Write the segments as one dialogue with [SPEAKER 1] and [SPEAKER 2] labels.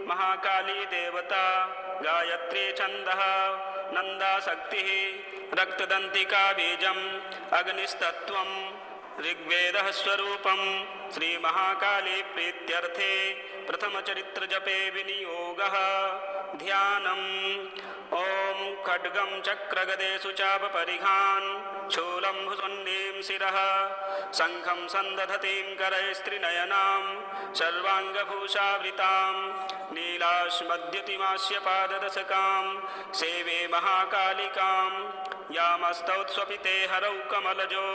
[SPEAKER 1] महाकाली देवता गायत्री छन्दः नन्दाशक्तिः रक्तदन्तिका बीजम् अग्निस्तत्त्वं ऋग्वेदः स्वरूपं श्रीमहाकाली प्रीत्यर्थे प्रथमचरित्रजपे विनियोगः ध्यानम् ॐ खड्गं चक्रगदेषु चापपरिघान् शूलं भुसुण्डीं शिरः शङ्खं सन्दधतीं करैस्त्रिनयनां सर्वाङ्गभूषावृतां नीलाश्मद्युतिमास्य पाददशकां सेवे महाकालिकां यामस्तौत्स्वपिते हरौ कमलजो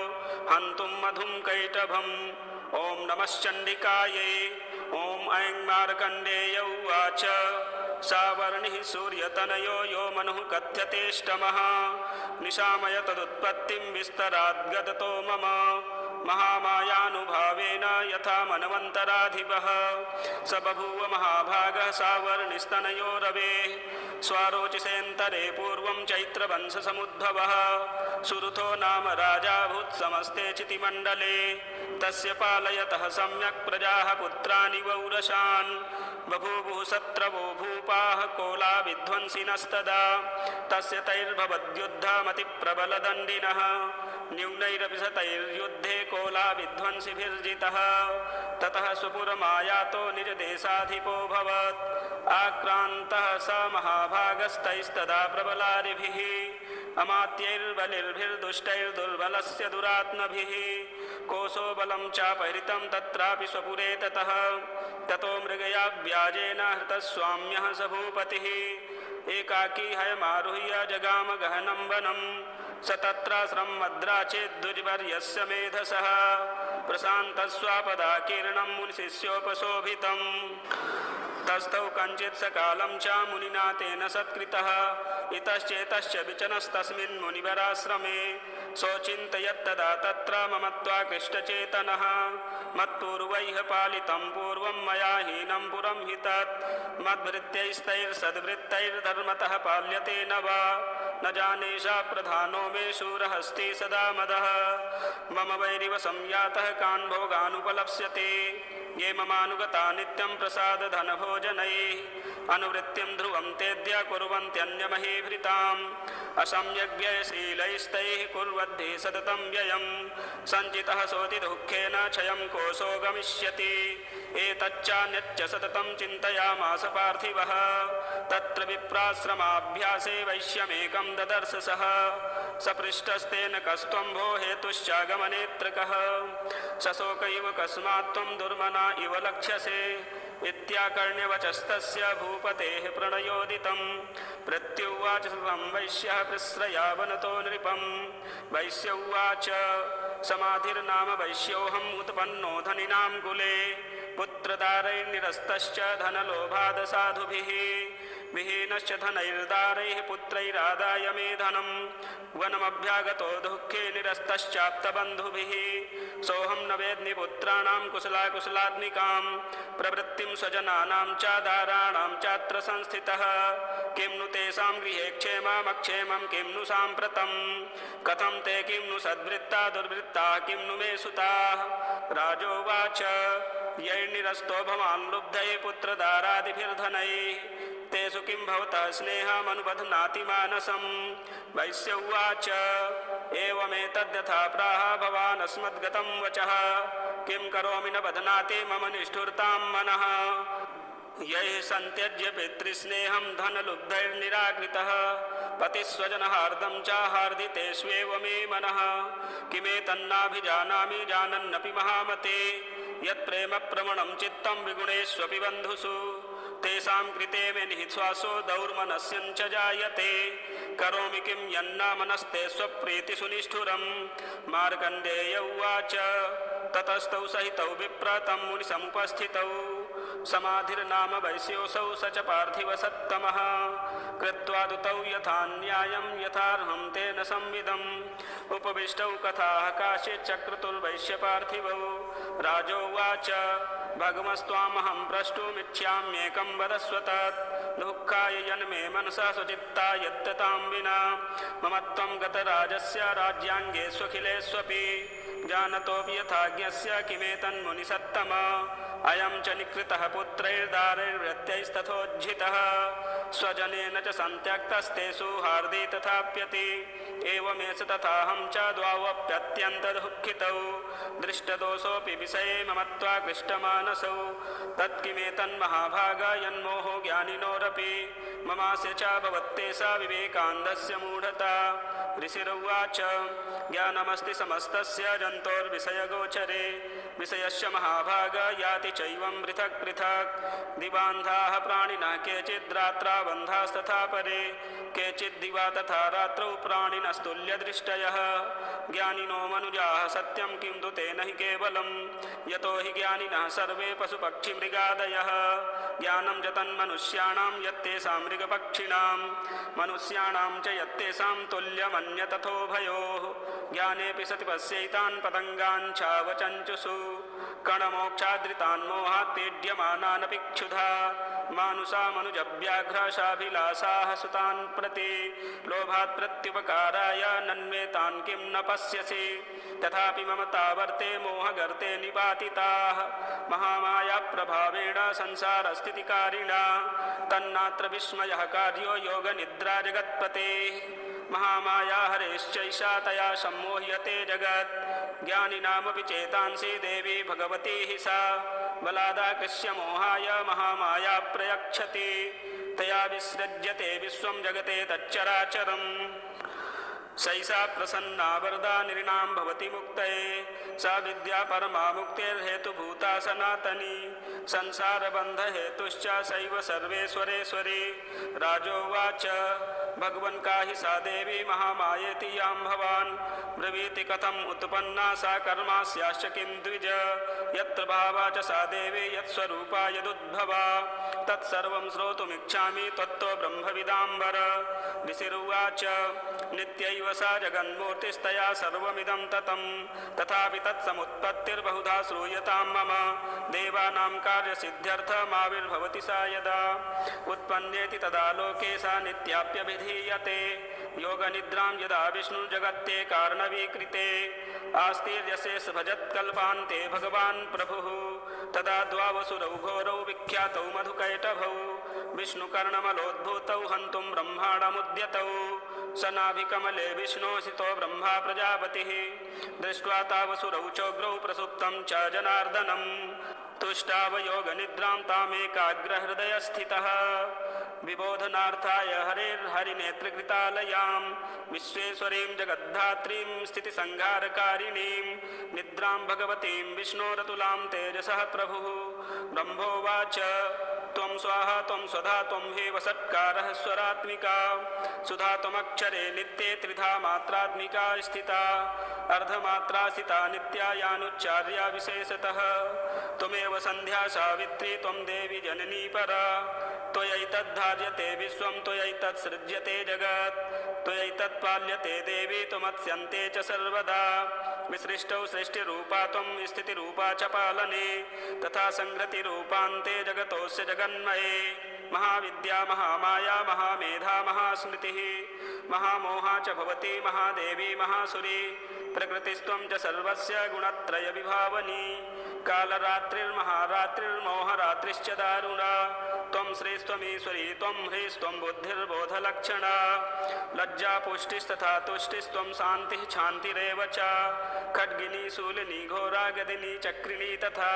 [SPEAKER 1] हन्तुं मधुं कैटभम् ॐ नमश्चण्डिकायै ॐ ऐं मार्कण्डेय उवाच सावर्णिः सूर्यतनयो यो मनुः कथ्यतेष्टमः निशामय तदुत्पत्तिं विस्तराद्गदतो मम महामायानुभावेन यथा मनवन्तराधिपः स बभूव महाभागः सावर्णिस्तनयो रवेः स्वारोचिषेऽन्तरे पूर्वं चैत्रवंशसमुद्भवः सुरुतो नाम राजाभूत् समस्ते चितिमण्डले तस्य पालयतः सम्यक् प्रजाः पुत्राणि वौरशान् बभूवुः शत्रवो भूपाः कोला विध्वंसिनस्तदा तस्य तैर्भवद्युद्धमतिप्रबलदण्डिनः न्यूनैरपि शतैर्युद्धे कोला विध्वंसिभिर्जितः ततः स्वपुरमायातो निजदेशाधिपोऽभवत् आक्रान्तः स महाभागस्तैस्तदा प्रबलारिभिः अमात्यैर्बलिर्भिर्दुष्टैर्दुर्बलस्य दुरात्मभिः कोशो बलं चापहृतं तत्रापि स्वपुरे ततः ततो मृगया व्याजेन हृतस्वाम्यः स भूपतिः एकाकी हयमारुह्य जगाम गहनं वनं स तत्राश्रम मद्राचेद्द्विजवर्यस्य मेधसः प्रशान्तस्वापदाकीर्णं मुनिशिष्योपशोभितम् तस्थौ कञ्चित् सकालं च मुनिना तेन सत्कृतः इतश्चेतश्च विचनस्तस्मिन् मुनिवराश्रमे सोचिन्तयत्तदा तत्र ममत्वाकृष्टचेतनः मत्पूर्वैः पालितं पूर्वं मया हीनं पुरं हि तत् मद्भृत्यैस्तैर्सद्वृत्तैर्धर्मतः पाल्यते न वा न जानेशा प्रधानो मे शूरहस्ति सदा मदः मम वैरिव संयातः कान् भोगानुपलप्स्यते ये ममानुगता नित्यं प्रसादधनभोजनैः अनुवृत्तिं ध्रुवं तेद्य कुर्वन्त्यन्यमहीभृताम् असम्यग्व्ययशीलैस्तैः कुर्वद्भिः सततं व्ययं सञ्चितः सोति दुःखेन क्षयं कोशो गमिष्यति एतच्चान्यच्च सततं चिन्तयामास पार्थिवः तत्र विप्राश्रमाभ्यासे वैश्यमेकं ददर्श सः सपृष्टस्तेन कस्त्वं भो हेतुश्चागमनेऽत्र कः सशोक इव कस्मात् त्वं दुर्मना इव लक्ष्यसे इत्याकर्ण्यवचस्तस्य भूपतेः प्रणयोदितं प्रत्युवाच तं वैश्यः प्रश्रयावनतो नृपं वैश्य उवाच समाधिर्नाम वैश्योऽहम् उत्पन्नो धनिनां कुले पुत्रदारैर्निरस्तश्च धनलोभादसाधुभिः विहीनश्च धनैर्दारैः पुत्रैरादाय मे धनं वनमभ्यागतो दुःखे निरस्तश्चाप्तबन्धुभिः सोऽहं न वेद्मि पुत्राणां कुशलाकुशलात्मिकां प्रवृत्तिं स्वजनानां च दाराणां चात्र संस्थितः किं नु तेषां गृहे क्षेममक्षेमं किं नु साम्प्रतं कथं ते किं नु सद्वृत्ता दुर्वृत्ता किं नु मे सुताः राजोवाच यैर्निरस्तो भवान् लुब्धैः पुत्रदारादिभिर्धनैः तेषु किं भवतः स्नेहमनुबध्नाति मानसम् वैश्य उवाच एवमेतद्यथा प्राह भवान् अस्मद्गतं वचः किं करोमि न बध्नाति मम निष्ठुरतां मनः यैः सन्त्यज्य पितृस्नेहं धनलुब्धैर्निराकृतः पतिस्वजनहार्दं च हार्दितेष्वेव मे मनः किमेतन्नाभिजानामि जानन्नपि महामते यत्प्रेमप्रवणं चित्तं विगुणेष्वपि बन्धुषु तेषां कृते मे निःश्वासो दौर्मनस्यञ्च जायते करोमि किं यन्न मनस्ते स्वप्रीतिसुनिष्ठुरं मार्कण्डेय उवाच ततस्तौ सहितौ विप्रतं मुनिसमुपस्थितौ समाधिर्नाम वैश्योऽसौ स च पार्थिवसत्तमः कृत्वा दुतौ यथा न्यायं यथार्हं तेन संविदम् उपविष्टौ कथाः काचिच्चक्रतुर्वैश्यपार्थिवौ राजोवाच भगवस्त्वामहं प्रष्टुमिच्छाम्येकं वदस्व तत् दुःखाय यन्मे मनसा सुचित्ता यत्ततां विना मम त्वं गतराजस्य राज्याङ्गे स्वखिलेष्वपि जानतोऽपि यथाज्ञस्य किमेतन्मुनिसत्तम अयं च निकृतः पुत्रैर्दारैर्वृत्यैस्तथोज्झितः स्वजनेन च सन्त्यक्तस्तेषु हार्दे तथाप्यते एवमेष तथाहं च द्वावप्यत्यन्तदुःखितौ दृष्टदोषोऽपि विषये ममत्वा क्लिष्टमानसौ तत्किमेतन्महाभागा यन्मोहो ज्ञानिनोरपि ममास्य च भवत्तेषा विवेकान्धस्य मूढता ऋषिरुवाच ज्ञानमस्ति समस्तस्य जन्तोर्विषयगोचरे विषयस्य महाभाग याति चैवं पृथक् पृथक् दिवान्धाः प्राणिनः केचिद्रात्राबन्धास्तथा परे केचिद्दिवा तथा रात्रौ प्राणिनस्तुल्यदृष्टयः ज्ञानिनो मनुजाः सत्यं किं तु तेन हि केवलं यतो हि ज्ञानिनः सर्वे पशुपक्षिमृगादयः ज्ञानं च तन्मनुष्याणां यत्तेषां मृगपक्षिणां मनुष्याणां च यत्तेषां तुल्यमन्यतथोभयोः ज्ञानेऽपि सति पश्यैतान् पतङ्गान् चावचञ्चुषु कणमोक्षादृतान् मोहात् पीड्यमानानपि क्षुधा मानुषा मनुजव्याघ्राशाभिलाषाः सुतान् प्रति लोभात् प्रत्युपकाराय नन्वेतान् किं न पश्यसि तथापि ममतावर्ते मोहगर्ते निपातिताः महामाया प्रभावेण संसारस्थितिकारिणा तन्नात्र विस्मयः कार्यो योगनिद्रा जगत्पतेः महामाया हरेश्चैषा तया सम्मोह्यते जगत् ज्ञानिनामपि चेतांसि देवी भगवती हि सा बलादाकृष्य मोहाय महामाया प्रयच्छति तया विसृज्यते विश्वं जगते तच्चराचरम् सैषा प्रसन्ना वरदा नृणां भवति मुक्तये सा विद्या परमा मुक्तिर्हेतुभूता सनातनी संसारबन्धहेतुश्च सैव सर्वेश्वरेश्वरी राजोवाच भगवन् का हि सा देवी महामायेति यां भवान् ब्रवीति कथम् उत्पन्ना सा कर्मास्याश्च किं द्विज यत्र भावा च सा देवी यत्स्वरूपा यदुद्भवा तत्सर्वं श्रोतुमिच्छामि त्वत्तो ब्रह्मविदाम्बर ऋषिरुवाच नित्यैव सा जगन्मूर्तिस्तया सर्वमिदं ततं तथापि तत्समुत्पत्तिर्बहुधा श्रूयतां मम देवानां कार्यसिद्ध्यर्थमाविर्भवति सा यदा उत्पन्नेति तदा लोके सा नित्याप्यभिधीयते योगनिद्रां यदा विष्णुर्जगत्ते कारणवीकृते आस्तिर्यशेष भजत्कल्पान्ते भगवान् प्रभुः तदा द्वावसुरौ घोरौ विख्यातौ मधुकैटभौ विष्णुकर्णमलोद्भूतौ हन्तुं ब्रह्माणमुद्यतौ स नाभिकमले विष्णोऽसितो ब्रह्मा प्रजापतिः दृष्ट्वा तावसुरौ चोग्रौ प्रसुप्तं च जनार्दनं तुष्टावयोगनिद्रां तामेकाग्रहृदयस्थितः विबोधनार्थाय हरेर्हरिनेत्रकृतालयां विश्वेश्वरीं जगद्धात्रीं स्थितिसंहारकारिणीं निद्रां भगवतीं विष्णोरतुलां तेजसः प्रभुः ब्रह्मोवाच त्वं स्वाहा त्वं स्वधा त्वं हे वसत्कारः स्वरात्मिका सुधा त्वमक्षरे नित्ये त्रिधा मात्रात्मिका स्थिता अर्धमात्रासिता नित्या यानुच्चार्या विशेषतः त्वमेव सन्ध्या सावित्री त्वं देवी जननी परा त्वयैतद्धार्यते विश्वं त्वयैतत्सृज्यते जगत् त्वयैतत्पाल्यते देवी त्वमत्स्यन्ते च सर्वदा विसृष्टौ सृष्टिरूपा त्वं स्थितिरूपा च पालने तथा संहृतिरूपान्ते जगतोऽस्य जगन्मये महाविद्या महामाया महामेधा महास्मृतिः महामोहा च भवती महादेवी महासुरी प्रकृतिस्त्वं च सर्वस्य गुणत्रयविभावनी कालरात्रिर्महारात्रिर्मोहरात्रिश्च दारुणा त्वं श्रीस्त्वमीश्वरी त्वं ह्रीस्त्वं बुद्धिर्बोधलक्षणा लज्जा पुष्टिस्तथा तुष्टिस्त्वं शान्तिः शान्तिरेव च खड्गिनी शूलिनी घोरा गदिनी चक्रिणी तथा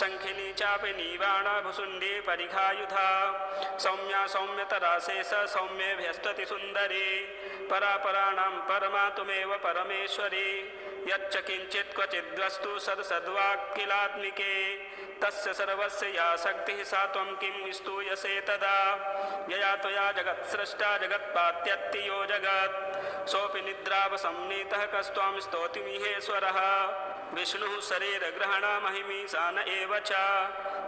[SPEAKER 1] शङ्खिनी चापि नीवाणा भुसुण्डी परिघायुधा सौम्या सौम्यतरा शेष सौम्येभ्यस्तति सुन्दरी परापराणां परमा तुमेव परमेश्वरी यच्च किञ्चित् क्वचिद्वस्तु सद्सद्वाक्किलात्मिके तस्य सर्वस्य या शक्तिः सा त्वं किं स्तूयसे तदा यया त्वया जगत्सृष्टा जगत्पात्यत्तियो जगत् सोऽपि निद्रावसंनीतः कस्त्वां स्तोतिमिहेश्वरः विष्णुः शरीरग्रहणमहिमीशान एव च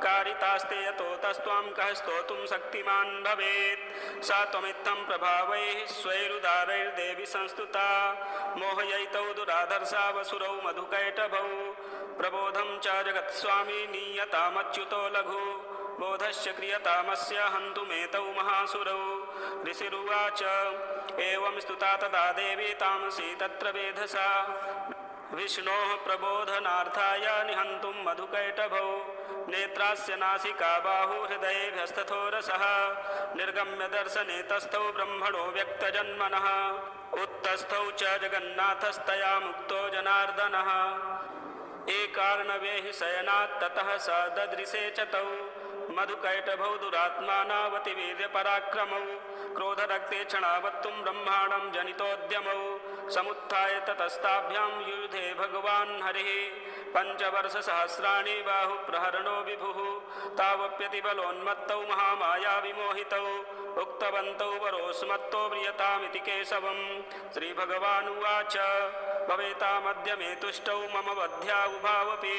[SPEAKER 1] कारितास्ते यतो तस्त्वां कः स्तोतुं शक्तिमान् भवेत् सा त्वमित्थं प्रभावैः स्वैरुदारैर्देवी संस्तुता मोहयैतौ दुराधर्षावसुरौ मधुकैटभौ प्रबोधं च जगत्स्वामी नीयतामच्युतो लघु बोधश्च क्रियतामस्य हन्तुमेतौ महासुरौ ऋषिरुवाच एवं स्तुता तदा देवी तामसी तत्र वेधसा विष्णोः प्रबोधनार्थाय निहन्तुं मधुकैटभौ नेत्रास्य नासिका बाहु हृदयेभ्यस्तथो रसः निर्गम्य दर्शने तस्थौ ब्रह्मणो व्यक्तजन्मनः उत्तस्थौ च जगन्नाथस्तया मुक्तो जनार्दनः एकार्णवे हि शयनात् ततः स ददृशे च तौ मधुकैटभौ दुरात्मानावतिवीर्यपराक्रमौ क्रोधरक्ते क्षणावत्तुं ब्रह्माणं जनितोद्यमौ समुत्थाय ततस्ताभ्यां युयुधे भगवान् हरिः पञ्चवर्षसहस्राणि बाहुप्रहरणो विभुः तावप्यतिबलोन्मत्तौ महामाया विमोहितौ उक्तवन्तौ वरोस्मत्तो म्रियतामिति केशवं श्रीभगवानुवाच भवेतामद्य मे तुष्टौ मम वध्या उभावपि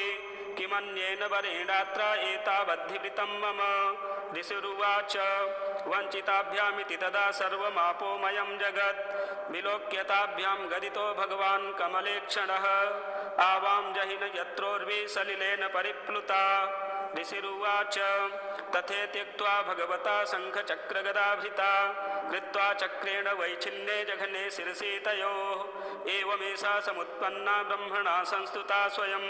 [SPEAKER 1] किमन्येन वरेणात्र एतावद्धिवृतं मम ऋषिरुवाच वञ्चिताभ्यामिति तदा सर्वमापोमयं जगत् विलोक्यताभ्यां गदितो भगवान् कमलेक्षणः आवां जहिन यत्रोर्वी सलिलेन परिप्लुता ऋषिरुवाच तथे त्यक्त्वा भगवता शङ्खचक्रगदाभिता कृत्वा चक्रेण वैच्छिन्ने जघने शिरसि तयोः एवमेषा समुत्पन्ना ब्रह्मणा संस्तुता स्वयं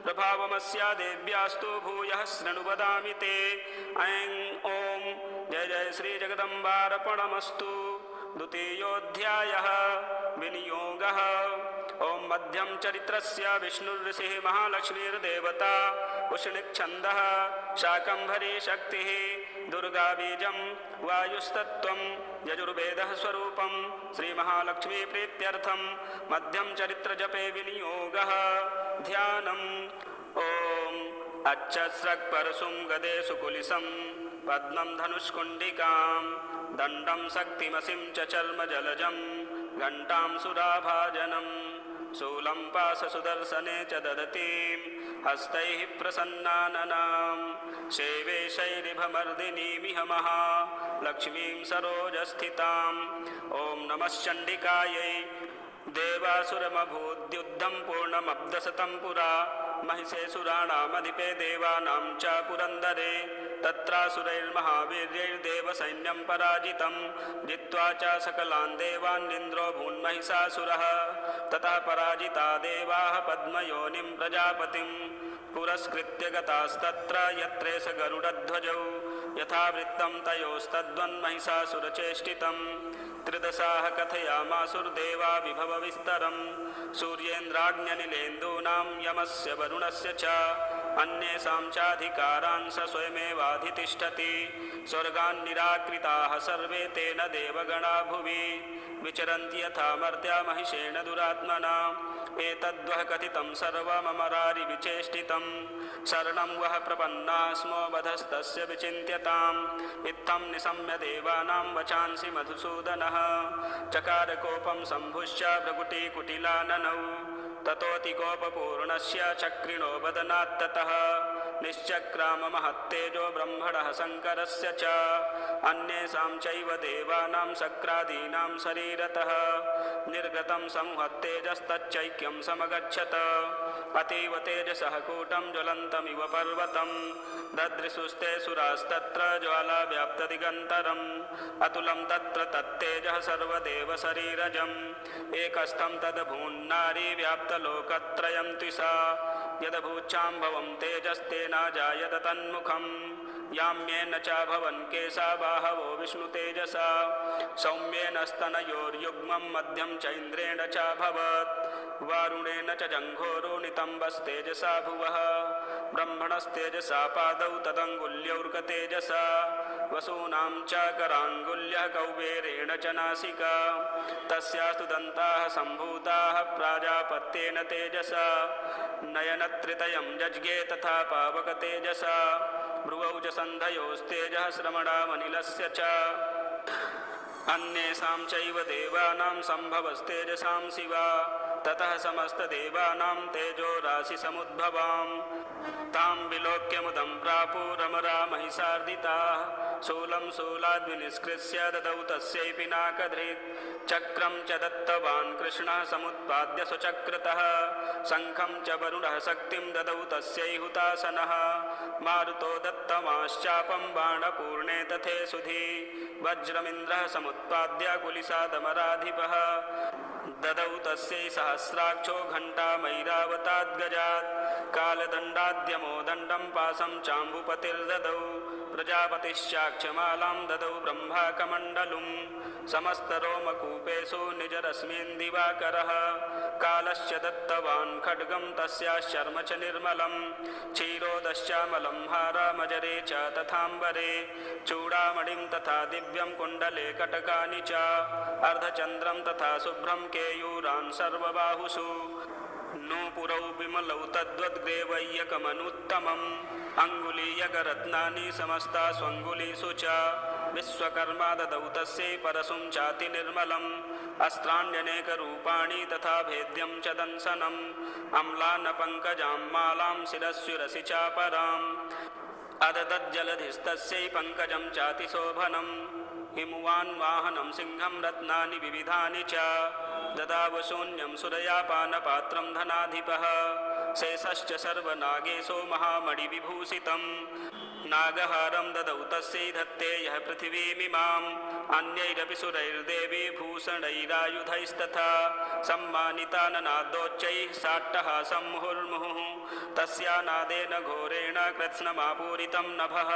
[SPEAKER 1] प्रभावमस्या देव्यास्तु भूयः शृणु वदामि ते ऐं ॐ जय जय श्रीजगदम्बार्पणमस्तु। द्वितीयोऽध्यायः विनियोगः। ओं मध्यम चरित्रस्य विष्णुर्षिः महालक्ष्मीर्देवता उष्णिच्छन्दः शाकम्भरी शक्तिः दुर्गा बीजं वायुस्तत्त्वं यजुर्वेदः स्वरूपं श्रीमहालक्ष्मी प्रीत्यर्थं मध्यम चरित्रजपे विनियोगः। ध्यानम् ओं अच्छस्रक्परशुं गदे सुकुलिसं पद्मं धनुष्कुण्डिकां दण्डं शक्तिमसिं च चर्मजलजं घण्टां सुराभाजनं शूलं पाशसुदर्शने च ददतीं हस्तैः प्रसन्नाननां सेवे शैरिभमर्दिनीमिह महालक्ष्मीं सरोजस्थिताम्। ॐ नमश्चण्डिकायै देवासुरमभूद्युद्धं पूर्णमब्धशतं पुरा महिषे सुराणामधिपे देवानां च पुरन्दरे तत्रासुरैर्महावीर्यैर्देवसैन्यं पराजितं जित्वा च सकलान् देवान्निन्द्रो भून्महिषासुरः ततः पराजिता देवाः पद्मयोनिं प्रजापतिं पुरस्कृत्य गतास्तत्र यत्रेष गरुडध्वजौ यथावृत्तं तयोस्तद्वन्महिषासुरचेष्टितं त्रिदशाः कथयामासुर्देवा विभवविस्तरं सूर्येन्द्राग्न्यनिलेन्दूनां यमस्य वरुणस्य च अन्येषां चाधिकारान् स स्वयमेवाधितिष्ठति स्वर्गान् निराकृताः सर्वे तेन देवगणा भुवि विचरन्ति यथा मर्त्या महिषेण दुरात्मना एतद्वः कथितं सर्वममरारि विचेष्टितं शरणं वः प्रपन्नाः स्मो वधस्तस्य विचिन्त्यताम् इत्थं निशम्य देवानां वचांसि मधुसूदनः चकारकोपं सम्भुश्च भ्रकुटीकुटिलाननौ ततोऽतिकोपपूर्णस्य चक्रिणो वदनात्ततः निश्चक्राम महत्तेजो ब्रह्मणः शङ्करस्य च अन्येषां चैव देवानां शक्रादीनां शरीरतः निर्गतं संहत्तेजस्तच्चैक्यं समगच्छत अतीव तेजसः कूटं ज्वलन्तमिव पर्वतं ददृशुस्ते सुरास्तत्र ज्वालाव्याप्तदिगन्तरम् अतुलं तत्र तत्तेजः सर्वदेवशरीरजम् एकस्थं तदभून्नारी व्याप्तलोकत्रयं त्विषा यदभूच्छाम्भवं तेजस्तेनाजायत तन्मुखं याम्येन च भवन् केशा बाहवो विष्णुतेजसा सौम्येन स्तनयोर्युग्मं मध्यं चैन्द्रेण चाभवत् वारुणेन च जङ्घोरो नितम्बस्तेजसा भुवः ब्रह्मणस्तेजसा पादौ तदङ्गुल्यौर्गतेजसा वसूनां च कराङ्गुल्यः कौबेरेण च नासिका तस्यास्तु दन्ताः सम्भूताः प्राजापत्येन तेजसा नयनत्रितयं जज्ञे तथा पावकतेजसा भ्रुवौ च सन्धयोस्तेजः श्रमणामनिलस्य च अन्येषां चैव देवानां सम्भवस्तेजसां शिवा ततः समस्तदेवानां तेजो राशिसमुद्भवां तां विलोक्य मुदं प्रापुरमरा महिषार्दिताः शूलं शूलाद्विनिष्कृत्य ददौ तस्यै पिनाकधृत् चक्रं च दत्तवान् कृष्णः समुत्पाद्य स्वचक्रतः शङ्खं च वरुणः शक्तिं ददौ तस्यै हुतासनः मारुतो दत्तमाश्चापं बाणपूर्णे तथे सुधी वज्रमिन्द्रः समुत्पाद्य कुलिसादमराधिपः ददौ तस्यै सहस्राक्षो घण्टामैरावताद्गजात् कालदण्डाद्यमो दण्डं पाशं चाम्बुपतिर्ददौ प्रजापतिश्चाक्षमालां ददौ ब्रह्माकमण्डलुं समस्तरोमकूपेषु निजरश्मीन् दिवाकरः कालश्च दत्तवान् खड्गं तस्याश्चर्म च निर्मलं क्षीरोदश्चामलं हारामजरे च तथाम्बरे चूडामणिं तथा दिव्यं कुण्डले कटकानि च अर्धचन्द्रं तथा शुभ्रं केयूरान् सर्वबाहुषु नूपुरौ विमलौ तद्वद्ग्रेवय्यकमनुत्तमम् अङ्गुलीयकरत्नानि समस्ता स्वङ्गुलीषु च विश्वकर्मा ददौ तस्यै परशुं चाति निर्मलम् अस्त्राण्यनेकरूपाणि तथा भेद्यं च दंशनम् अम्लानपङ्कजां मालां शिरस्युरसि चापराम् अददज्जलधिस्तस्यै पङ्कजं चातिशोभनम् हिमुवान् वाहनं सिंहं रत्नानि विविधानि च ददावशून्यं सुरयापानपात्रं धनाधिपः शेषश्च सर्वनागेशो महामणिविभूषितम् नागहारं ददौ तस्यै धत्ते यः पृथिवीमिमाम् अन्यैरपि सुरैर्देवी भूषणैरायुधैस्तथा सम्मानिता ननादोच्चैः साट्टहासं मुहुर्मुहुः तस्या नादेन घोरेण कृत्स्नमापूरितं नभः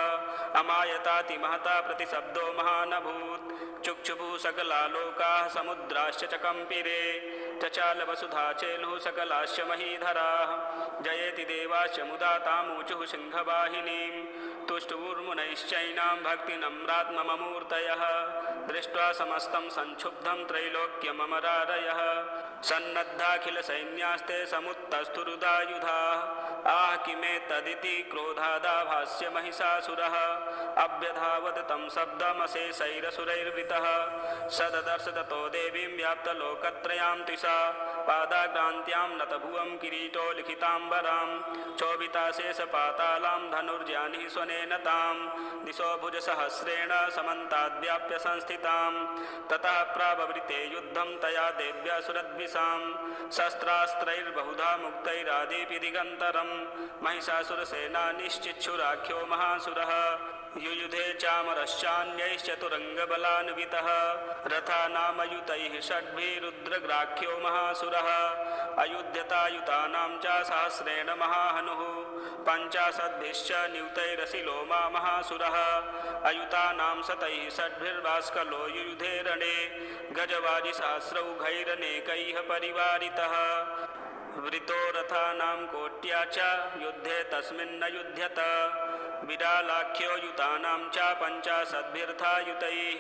[SPEAKER 1] अमायताति महता प्रतिशब्दो महानभूत् चुक्षुभुः सकलालोकाः समुद्राश्च च कंपिरे चचालवसुधा चेलुः सकलाश्च महीधराः जयेति देवाश्च मुदा तामूचुः सिंहवाहिनीं तुष्टुर्मुनैश्चैनां भक्तिनम्रात्ममूर्तयः दृष्ट्वा समस्तं संक्षुब्धं त्रैलोक्यममरारयः सन्नद्धाखिलसैन्यास्ते समुत्तस्तुरुदायुधाः आह किमेतदिति क्रोधादाभास्य महिषासुरः अभ्यधावत् तं शब्दमशेषैरसुरैर्वृतः स ददर्श ततो देवीं व्याप्तलोकत्रयां त्रिषा पादाक्रान्त्यां नतभुवं किरीटो लिखिताम्बरां चोभिताशेषपातालां धनुर्जानिः स्वनेन तां दिशो भुजसहस्रेण समन्ताद्व्याप्य संस्थितां ततः प्राववृते युद्धं तया देव्या सुरद्भिषां शस्त्रास्त्रैर्बहुधा मुक्तैरादीपि दिगन्तरं महिषासुरसेनानिश्चिच्छुराख्यो महासुरः युयुधे चामरश्चान्यैश्चतुरङ्गबलान्वितः रथानामयुतैः षड्भिरुद्रग्राख्यो महासुरः अयुध्यतायुतानां च सहस्रेण महाहनुः पञ्चाशद्भिश्च नियुतैरसिलोमा महासुरः अयुतानां शतैः षड्भिर्भास्कलो युयुधे रणे गजवाजिसहस्रौघैरनेकैः परिवारितः वृतो रथानां कोट्या च युद्धे तस्मिन्न युध्यत विडालाख्यो युतानां च पञ्चाशद्भिर्थायुतैः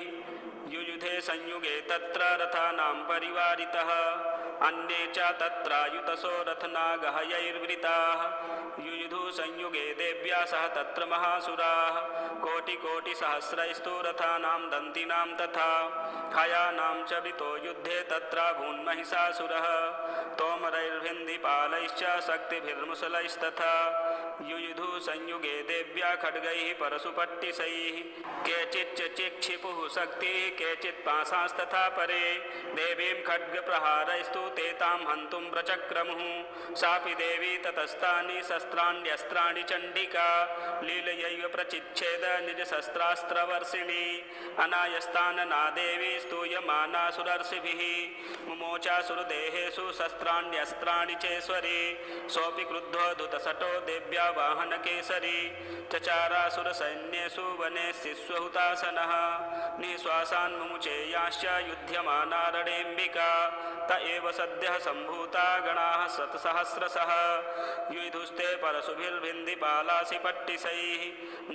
[SPEAKER 1] युयुधे संयुगे तत्र रथानां परिवारितः अन्ये च तत्रायुतसो रथनागहयैर्वृताः युयुधु संयुगे देव्या सह तत्र महासुराः कोटिकोटिसहस्रैस्तु रथानां दन्तिनां तथा हयानां च वृतो युद्धे तत्राभून्महिषासुरः तोमरैर्भिन्दिपालैश्च शक्तिभिर्मुसलैस्तथा युयुधु संयुगे देव्या खड्गैः परशुपट्टिशैः केचिच्च चिक्षिपुः शक्तिः केचित् पाशास्तथा परे देवीं खड्गप्रहारैस्तु ते तां हन्तुं प्रचक्रमुः सापि देवी ततस्तानि शस्त्राण्यस्त्राणि चण्डिका लीलयैव प्रचिच्छेद निजशस्त्रास्त्रवर्षिणी अनायस्तानना देवी स्तूयमानासुरर्षिभिः मुमोचासुरदेहेषु शस्त्राण्यस्त्राणि चेश्वरी सोऽपि क्रुद्धो धुतसटो देव्या वाहनकेसरी चचारासुरसैन्येषु वने शिश्वहुतासनः निःश्वासान् मुमुचेयाश्च युध्यमाना रणेऽम्बिका त एव सद्यः सम्भूता गणाः शतसहस्रशः युयुधुस्ते परशुभिर्भिन्दिपालासि पट्टिशैः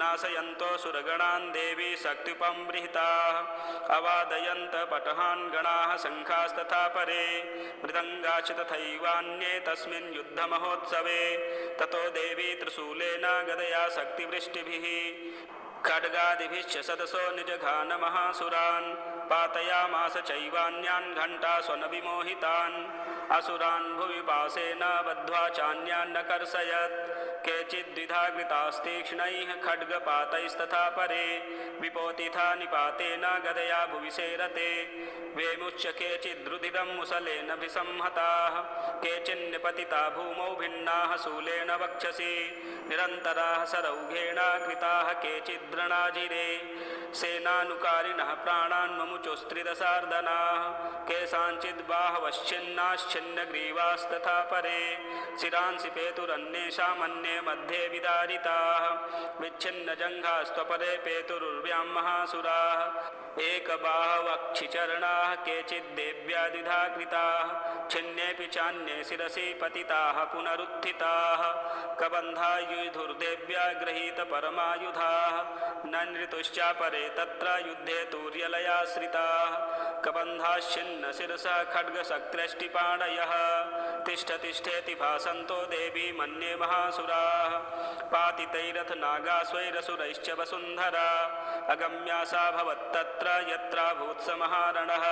[SPEAKER 1] नाशयन्तो सुरगणान् देवी शक्त्युपम्बृहिताः अवादयन्त पटहान् गणाः शङ्खास्तथा परे मृदङ्गाश्च तथैवान्ये तस्मिन् युद्धमहोत्सवे ततो देवी त्रिशूलेन गदया शक्तिवृष्टिभिः खड्गादिभिश्च सदसो निजघानमहासुरान् पातयामास चैवान्यान् घण्टास्वनविमोहितान् असुरान् भुवि पाशेन बद्ध्वा चान्यान् न कर्षयत् केचिद्विधा कृतास्तीक्ष्णैः खड्गपातैस्तथा परे विपोतिथा निपातेन गदया भुवि सेरते वेमुच्य केचिद्रुधिरं मुसलेन भिसंहताः केचिन्निपतिता भूमौ भिन्नाः शूलेन वक्षसि निरन्तराः सरौघेण कृताः केचिद्रणाजिरे सेनानुकारिणः प्राणान्ममुचुस्त्रिदशार्दनाः केषाञ्चिद् बाहवश्चिन्नाश्चिन्नग्रीवास्तथा परे शिरांसि पेतुरन्येषामन्ये मध्ये विदारिताः विच्छिन्नजङ्घास्त्वपरे पेतुरुर्व्यां महासुराः एकबाहवक्षिचरणाः केचिद्देव्या द्विधा कृताः छिन्नेऽपि चान्ये शिरसि पतिताः पुनरुत्थिताः कबन्धायुधुर्देव्या गृहीतपरमायुधाः न नृतुश्चापरे तत्र युद्धे तूर्यलयाश्रिताः कबन्धाश्चिन्नशिरसा खड्गशक्त्रष्टिपाणयः तिष्ठ तिष्ठेति भासन्तो देवी मन्ये महासुराः पातितैरथ नागास्वैरसुरैश्च वसुन्धरा अगम्या सा भवत्तत्र यत्राभूत् समहारणः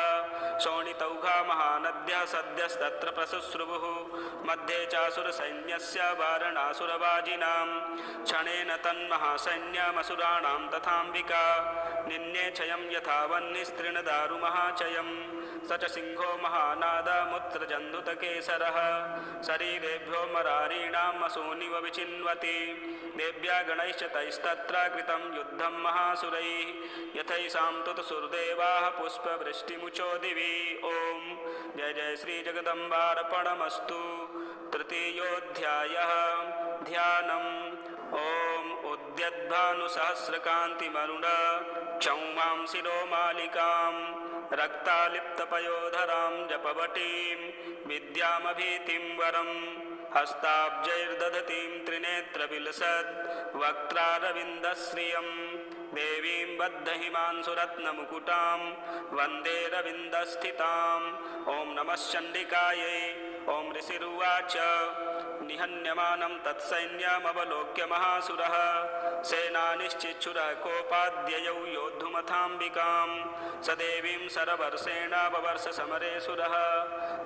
[SPEAKER 1] शोणितौघा महानद्यः सद्यस्तत्र प्रसुश्रुवुः मध्ये चासुरसैन्यस्य वारणासुरवाजिनां क्षणेन तन्महासैन्यमसुराणां तथाम्बिका निन्ये क्षयं यथा वह्निस्तृणदारुमहाचयं स च सिंहो महानादमुत्सृजन्धुतकेसरः शरीरेभ्यो मरारीणाम् असूनिव विचिन्वति देव्या गणैश्च तैस्तत्र कृतं युद्धं महासुरैः यथैषां तुतुसुर्देवाः पुष्पवृष्टिमुचो दिवि ॐ जय जय श्री जगदम्बार्पणमस्तु। तृतीयोऽध्यायः ध्यानम् ॐ उद्यद्भानुसहस्रकान्तिमरुण क्षौमां शिरोमालिकां रक्तालिप्तपयोधरां जपवटीं विद्यामभीतिं वरं हस्ताब्जैर्दधतीं त्रिनेत्रविलसद् वक्त्रारविन्दश्रियं देवीं बद्धहिमांशुरत्नमुकुटां वन्दे रविन्दस्थिताम् ॐ नमः चण्डिकायै। ॐ ऋषिरुवाच निहन्यमानं तत्सैन्यमवलोक्य महासुरः सेनानिश्चिच्छुरः कोपाद्ययौ योद्धुमथाम्बिकां स देवीं सरवर्षेण ववर्ष समरे सुरः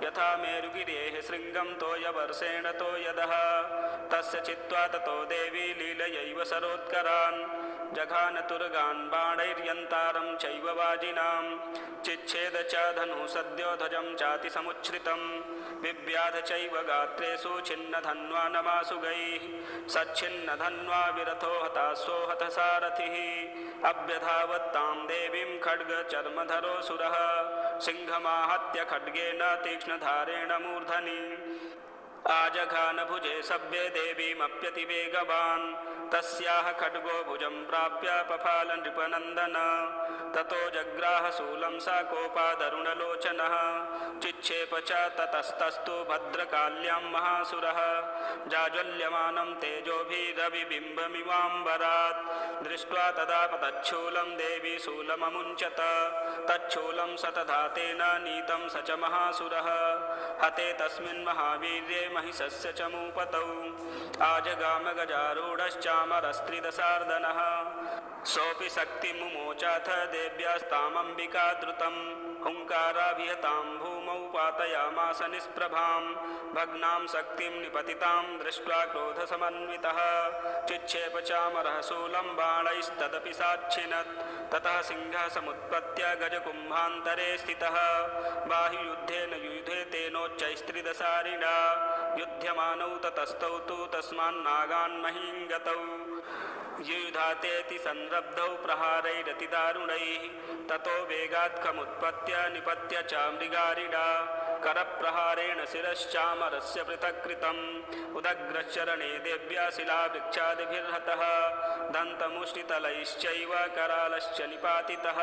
[SPEAKER 1] यथा मेरुगिरेः शृङ्गं तोयवर्षेण तोयदः तस्य चित्वा ततो देवी लीलयैव सरोत्करान् जघानतुर्गान् बाणैर्यन्तारं चैव वाजिनां चिच्छेद च धनुः सद्यो ध्वजं चातिसमुच्छ्रितं बिभ्याध चैव गात्रेषु छिन्नधन्वा नमासुगैः सच्छिन्नधन्वा विरथो हतासो हतसारथिः अभ्यधावत्तां देवीं खड्गचर्मधरोऽसुरः सिंहमाहत्य खड्गेन तीक्ष्णधारेण मूर्धनि आजघानभुजे सभ्ये देवीमप्यतिवेगवान् तस्याः खड्गो भुजं प्राप्य पफाल नृपनन्दन ततो जग्राह शूलं सा कोपादरुणलोचनः चिक्षेप च ततस्तस्तु भद्रकाल्यां महासुरः जाज्वल्यमानं तेजोभिरविबिम्बमिवाम्बरात् दृष्ट्वा तदा पतच्छूलं देवी शूलममुञ्चत तच्छूलं सतधा तेन नीतं स च महासुरः हते तस्मिन् महावीर्ये महिषस्य च मूपतौ आजगाम गजारूढश्चामरस्त्रिदशार्दनः सोऽपि शक्तिमुमोचाथ देव्यास्तामम्बिका द्रुतं हुङ्काराभिहतां भूमौ पातयामास निष्प्रभां भग्नां शक्तिं निपतितां दृष्ट्वा क्रोधसमन्वितः चिक्षेप चामरः शूलं बाणैस्तदपि साक्षिणत् ततः सिंहः समुत्पत्य गजकुम्भान्तरे स्थितः बाहुयुद्धेन युधे तेनोच्चैस्त्रिदशारिणा युध्यमानौ ततस्तौ तु तस्मान्नागान् महीं गतौ युधातेति संरब्धौ प्रहारैरतिदारुणैः ततो वेगात् खमुत्पत्य निपत्य च मृगारिडा करप्रहारेण शिरश्चामरस्य पृथक् कृतम् उदग्रश्चरणे देव्या शिलावृक्षादिभिर्हतः दन्तमुष्टितलैश्चैव करालश्च निपातितः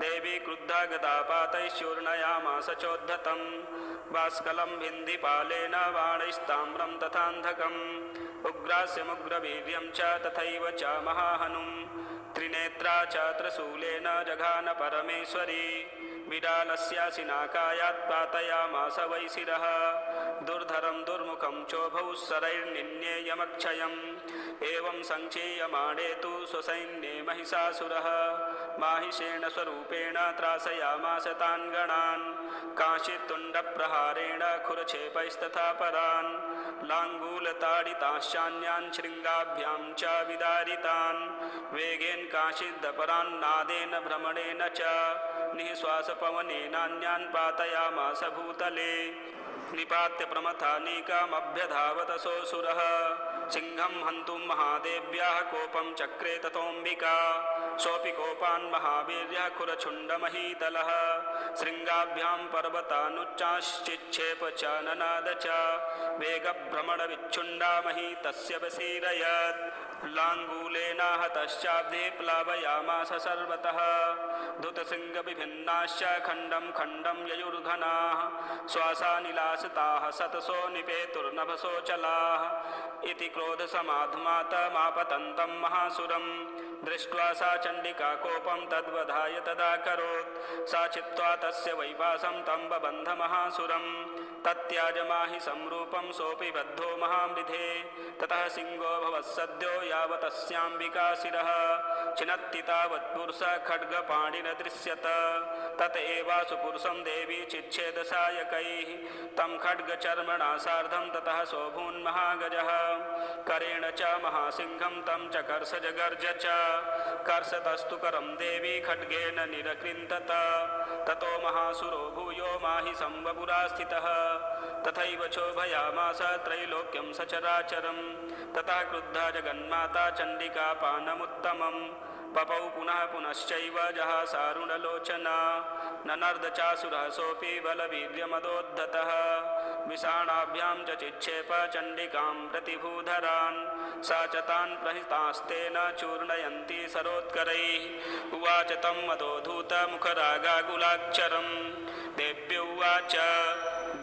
[SPEAKER 1] देवी क्रुद्धा गदापातैश्चूर्णयामास चोद्धतम् बाष्कलं भिन्धिपालेन बाणैस्ताम्रं तथान्धकम् उग्रास्यमुग्रवीर्यं च तथैव च महाहनुं त्रिनेत्रा च त्रशूलेन जघान परमेश्वरी विडालस्यासिनाकायात् पातयामास वै शिरः दुर्धरं दुर्मुखं चोभौ शरैर्निन्येयमक्षयम् एवं सङ्क्षीयमाणे तु स्वसैन्ये महिषासुरः माहिषेण स्वरूपेण त्रासयामास तान् गणान् कांशितुण्डप्रहारेण खुरक्षेपैस्तथा परान् लाङ्गूलताडिताश्चान्यान् शृङ्गाभ्यां च विदारितान् वेगेन कांशिदपरान्नादेन भ्रमणेन च निःश्वासपवनेनान्यान् पातयामास भूतले निपात्य प्रमथानीकमभ्यधावत सोऽसुरः सिंहं हन्तुं महादेव्याः कोपं चक्रे ततोऽम्बिका सोऽपि कोपान् महावीर्यः खुरछुण्डमहीतलः शृङ्गाभ्यां पर्वतानुच्चाश्चिक्षेप च ननाद च वेगभ्रमणविच्छुण्डामही तस्य वसीरयत् लाङ्गूलेनाहतश्चाब्धे प्लावयामास सर्वतः धुतसिंहविभिन्नाश्च खण्डं खण्डं ययुर्घनाः श्वासानिलासिताः सतसो निपेतुर्नभसोऽचलाः इति क्रोधसमाधुमातमापतन्तं महासुरं दृष्ट्वा सा चण्डिका कोपं तद्वधाय तदाकरोत् सा चित्वा तस्य वैपासं तं बबन्ध महासुरं तत्याजमाहि संरूपं सोऽपि बद्धो महामृधे ततः सिंहो भवत्सद्यो यावतस्याम्बिका शिरः चिनत्ति तावत्पुरुष खड्गपाणिन दृश्यत तत एवासु पुरुषं देवी चिच्छेदसायकैः तं खड्गचर्मणा सार्धं ततः सोऽभून्महागजः करेण च महासिंहं तं च कर्षजगर्ज च कर्षतस्तु करं देवी खड्गेन निरकृन्तत ततो महासुरो भूयो माहि संवपुरा स्थितः तथैव चोभयामास त्रैलोक्यं सचराचरं ततः क्रुद्धा जगन्माता चण्डिका पानमुत्तमं पपौ पुनः पुनश्चैव जहासारुणलोचना ननर्द चासुरः सोऽपि बलवीर्यमदोद्धतः विषाणाभ्यां च चिक्षेप चण्डिकां प्रतिभूधरान् सा च तान् प्रहितास्तेन चूर्णयन्ती सरोत्करैः उवाच तं मदोधूतमुखरागाकुलाक्षरं देव्युवाच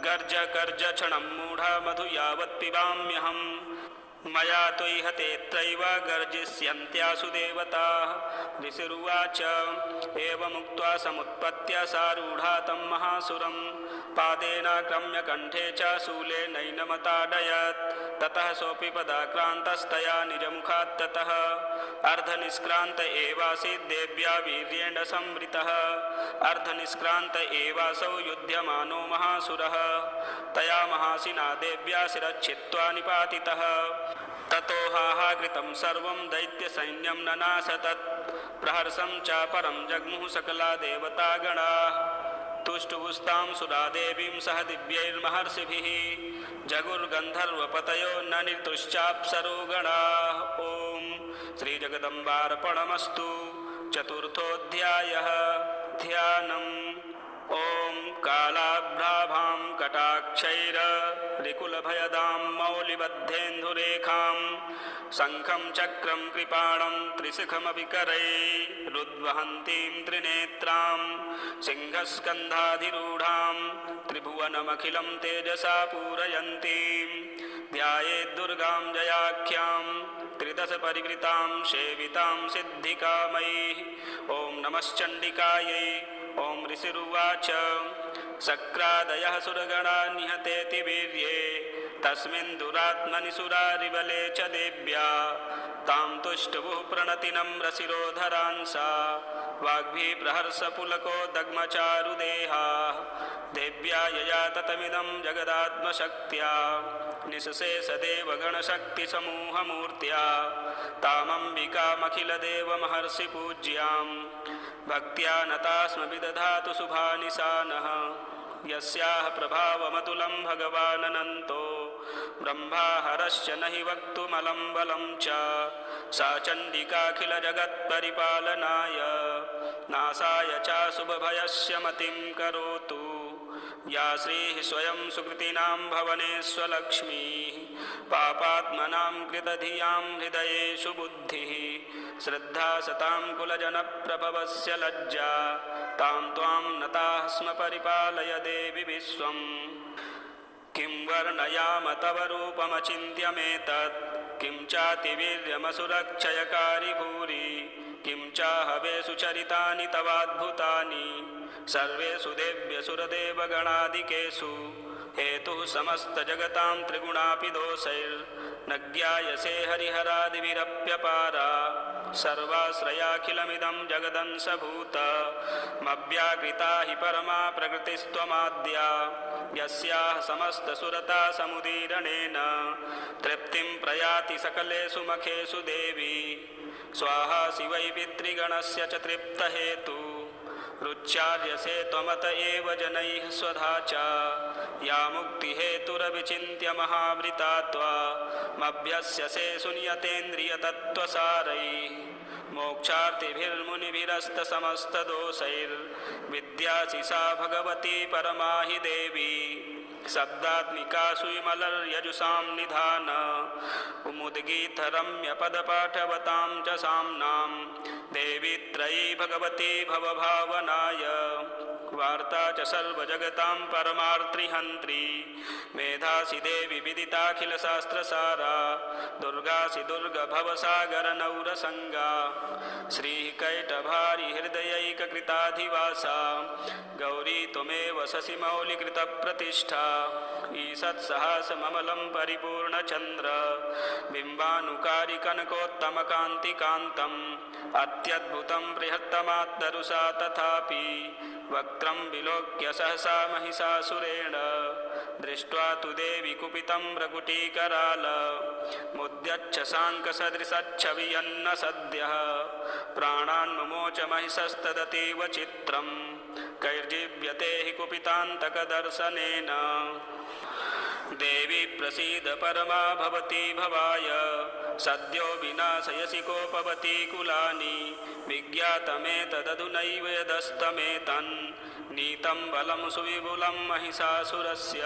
[SPEAKER 1] गर्ज गर्ज क्षणं मूढ मधु यावत् पिबाम्यहम् मया त्वयिहतेऽत्रैव गर्जिष्यन्त्यासु देवताः ऋषिरुवाच एवमुक्त्वा समुत्पत्य सारूढा तं महासुरं पादेनाक्रम्य कण्ठे च शूलेनैनमताडयत् ततः सोऽपि पदाक्रान्तस्तया निजमुखात् ततः अर्धनिष्क्रान्त एवासीत् देव्या वीर्येण संवृतः अर्धनिष्क्रान्त एवासौ युध्यमानो महासुरः तया महासिना देव्या शिरच्छित्त्वा निपातितः ततो हाहाकृतं सर्वं दैत्यसैन्यं ननाशतत् प्रहर्षं च परं जग्मुः सकला देवतागणाः तुष्टुवुस्तां सुरादेवीं सह दिव्यैर्महर्षिभिः जगुर्गन्धर्वपतयो न निर्तुश्चाप्सरो गणाः ॐ श्रीजगदम्बार्पणमस्तु चतुर्थोऽध्यायः ध्यानम् ॐ कालाभ्राभां कटाक्षैररिकुलभयदां मौलिबद्धेन्दुरेखां शङ्खं चक्रं कृपाणं त्रिशिखमपि करैरुद्वहन्तीं त्रिनेत्रां सिंहस्कन्धाधिरूढां त्रिभुवनमखिलं तेजसा पूरयन्तीं ध्यायेद्दुर्गां जयाख्यां त्रिदशपरिवृतां सेवितां सिद्धिकामैः ॐ नमश्चण्डिकायै ॐ ऋषिरुवाच शक्रादयः सुरगणा निहतेति वीर्ये तस्मिन् दुरात्मनि सुरारिबले च देव्या तां तुष्टुवुः प्रणतिनं रसिरोधरांसा वाग्भिः प्रहर्षपुलको दग्मचारुदेहाः देव्या यया ततमिदं जगदात्मशक्त्या निःशेषदेवगणशक्तिसमूहमूर्त्या तामम्बिकामखिलदेवमहर्षिपूज्यां भक्त्या नता स्म विदधातु शुभानि सा नः यस्याः प्रभावमतुलं भगवाननन्तो ब्रह्मा हरश्च न हि वक्तुमलं बलं च सा चण्डिकाखिलजगत्परिपालनाय नासाय च शुभभयस्य मतिं करोतु या श्रीः स्वयं सुकृतिनां भवनेष्वलक्ष्मीः पापात्मनां कृतधियां हृदयेषु बुद्धिः श्रद्धा सतां कुलजनप्रभवस्य लज्जा तां त्वां नताः स्म परिपालय देवि विश्वम् किं वर्णयाम तव रूपमचिन्त्यमेतत् किं चातिवीर्यमसुरक्षयकारि भूरि किं चाहवेषु चरितानि तवाद्भुतानि सर्वेषु देव्यसुरदेवगणादिकेषु हेतुः समस्तजगतां त्रिगुणापि दोषैर्न ज्ञायसे हरिहरादिभिरप्यपारा सर्वाश्रयाखिलमिदं जगदंशभूत मव्याकृता हि परमा प्रकृतिस्त्वमाद्या यस्याः समस्तसुरता समुदीरणेन तृप्तिं प्रयाति सकलेषु मखेषु देवी स्वाहा शिवै पितृगणस्य च तृप्तहेतु रुच्यार्यसे त्वमत एव जनैः स्वधा च या मुक्तिहेतुरविचिन्त्य महावृता त्वमभ्यस्यसे शून्यतेन्द्रियतत्त्वसारैः मोक्षार्थिभिर्मुनिभिरस्तसमस्तदोषैर्विद्यासि सा भगवती परमा हि देवी शब्दात्मिकासु विमलर्यजुषां निधान उमुद्गीतरम्यपदपाठवतां च साम्नां देवी त्रयी भगवती भवभावनाय वार्ता च सर्वजगतां परमार्तिहन्त्री मेधासि देवी विदिताखिलशास्त्रसारा दुर्गासि दुर्गभवसागरनौरसङ्गा श्रीकैटभारि हृदयैककृताधिवासा गौरी त्वमेव शशिमौलिकृतप्रतिष्ठा ईषत्सहासममलं परिपूर्णचन्द्र बिम्बानुकारि कनकोत्तमकान्तिकान्तम् अत्यद्भुतं बृहत्तमात्तरुषा तथापि वक्त्रं विलोक्य सहसा महिषासुरेण दृष्ट्वा तु देवी कुपितं भ्रकुटीकराल मुद्यच्छशाङ्कसदृशच्छवियन्न सद्यः प्राणान्मुमोच महिषस्तदतीव चित्रं कैर्जीव्यते हि कुपितान्तकदर्शनेन देवी प्रसीद परमा भवती भवाय सद्यो विनाशयसि कोपवती कुलानि विज्ञातमेतदधुनैव यदस्तमेतन् नीतं बलं सुविपुलं महिषासुरस्य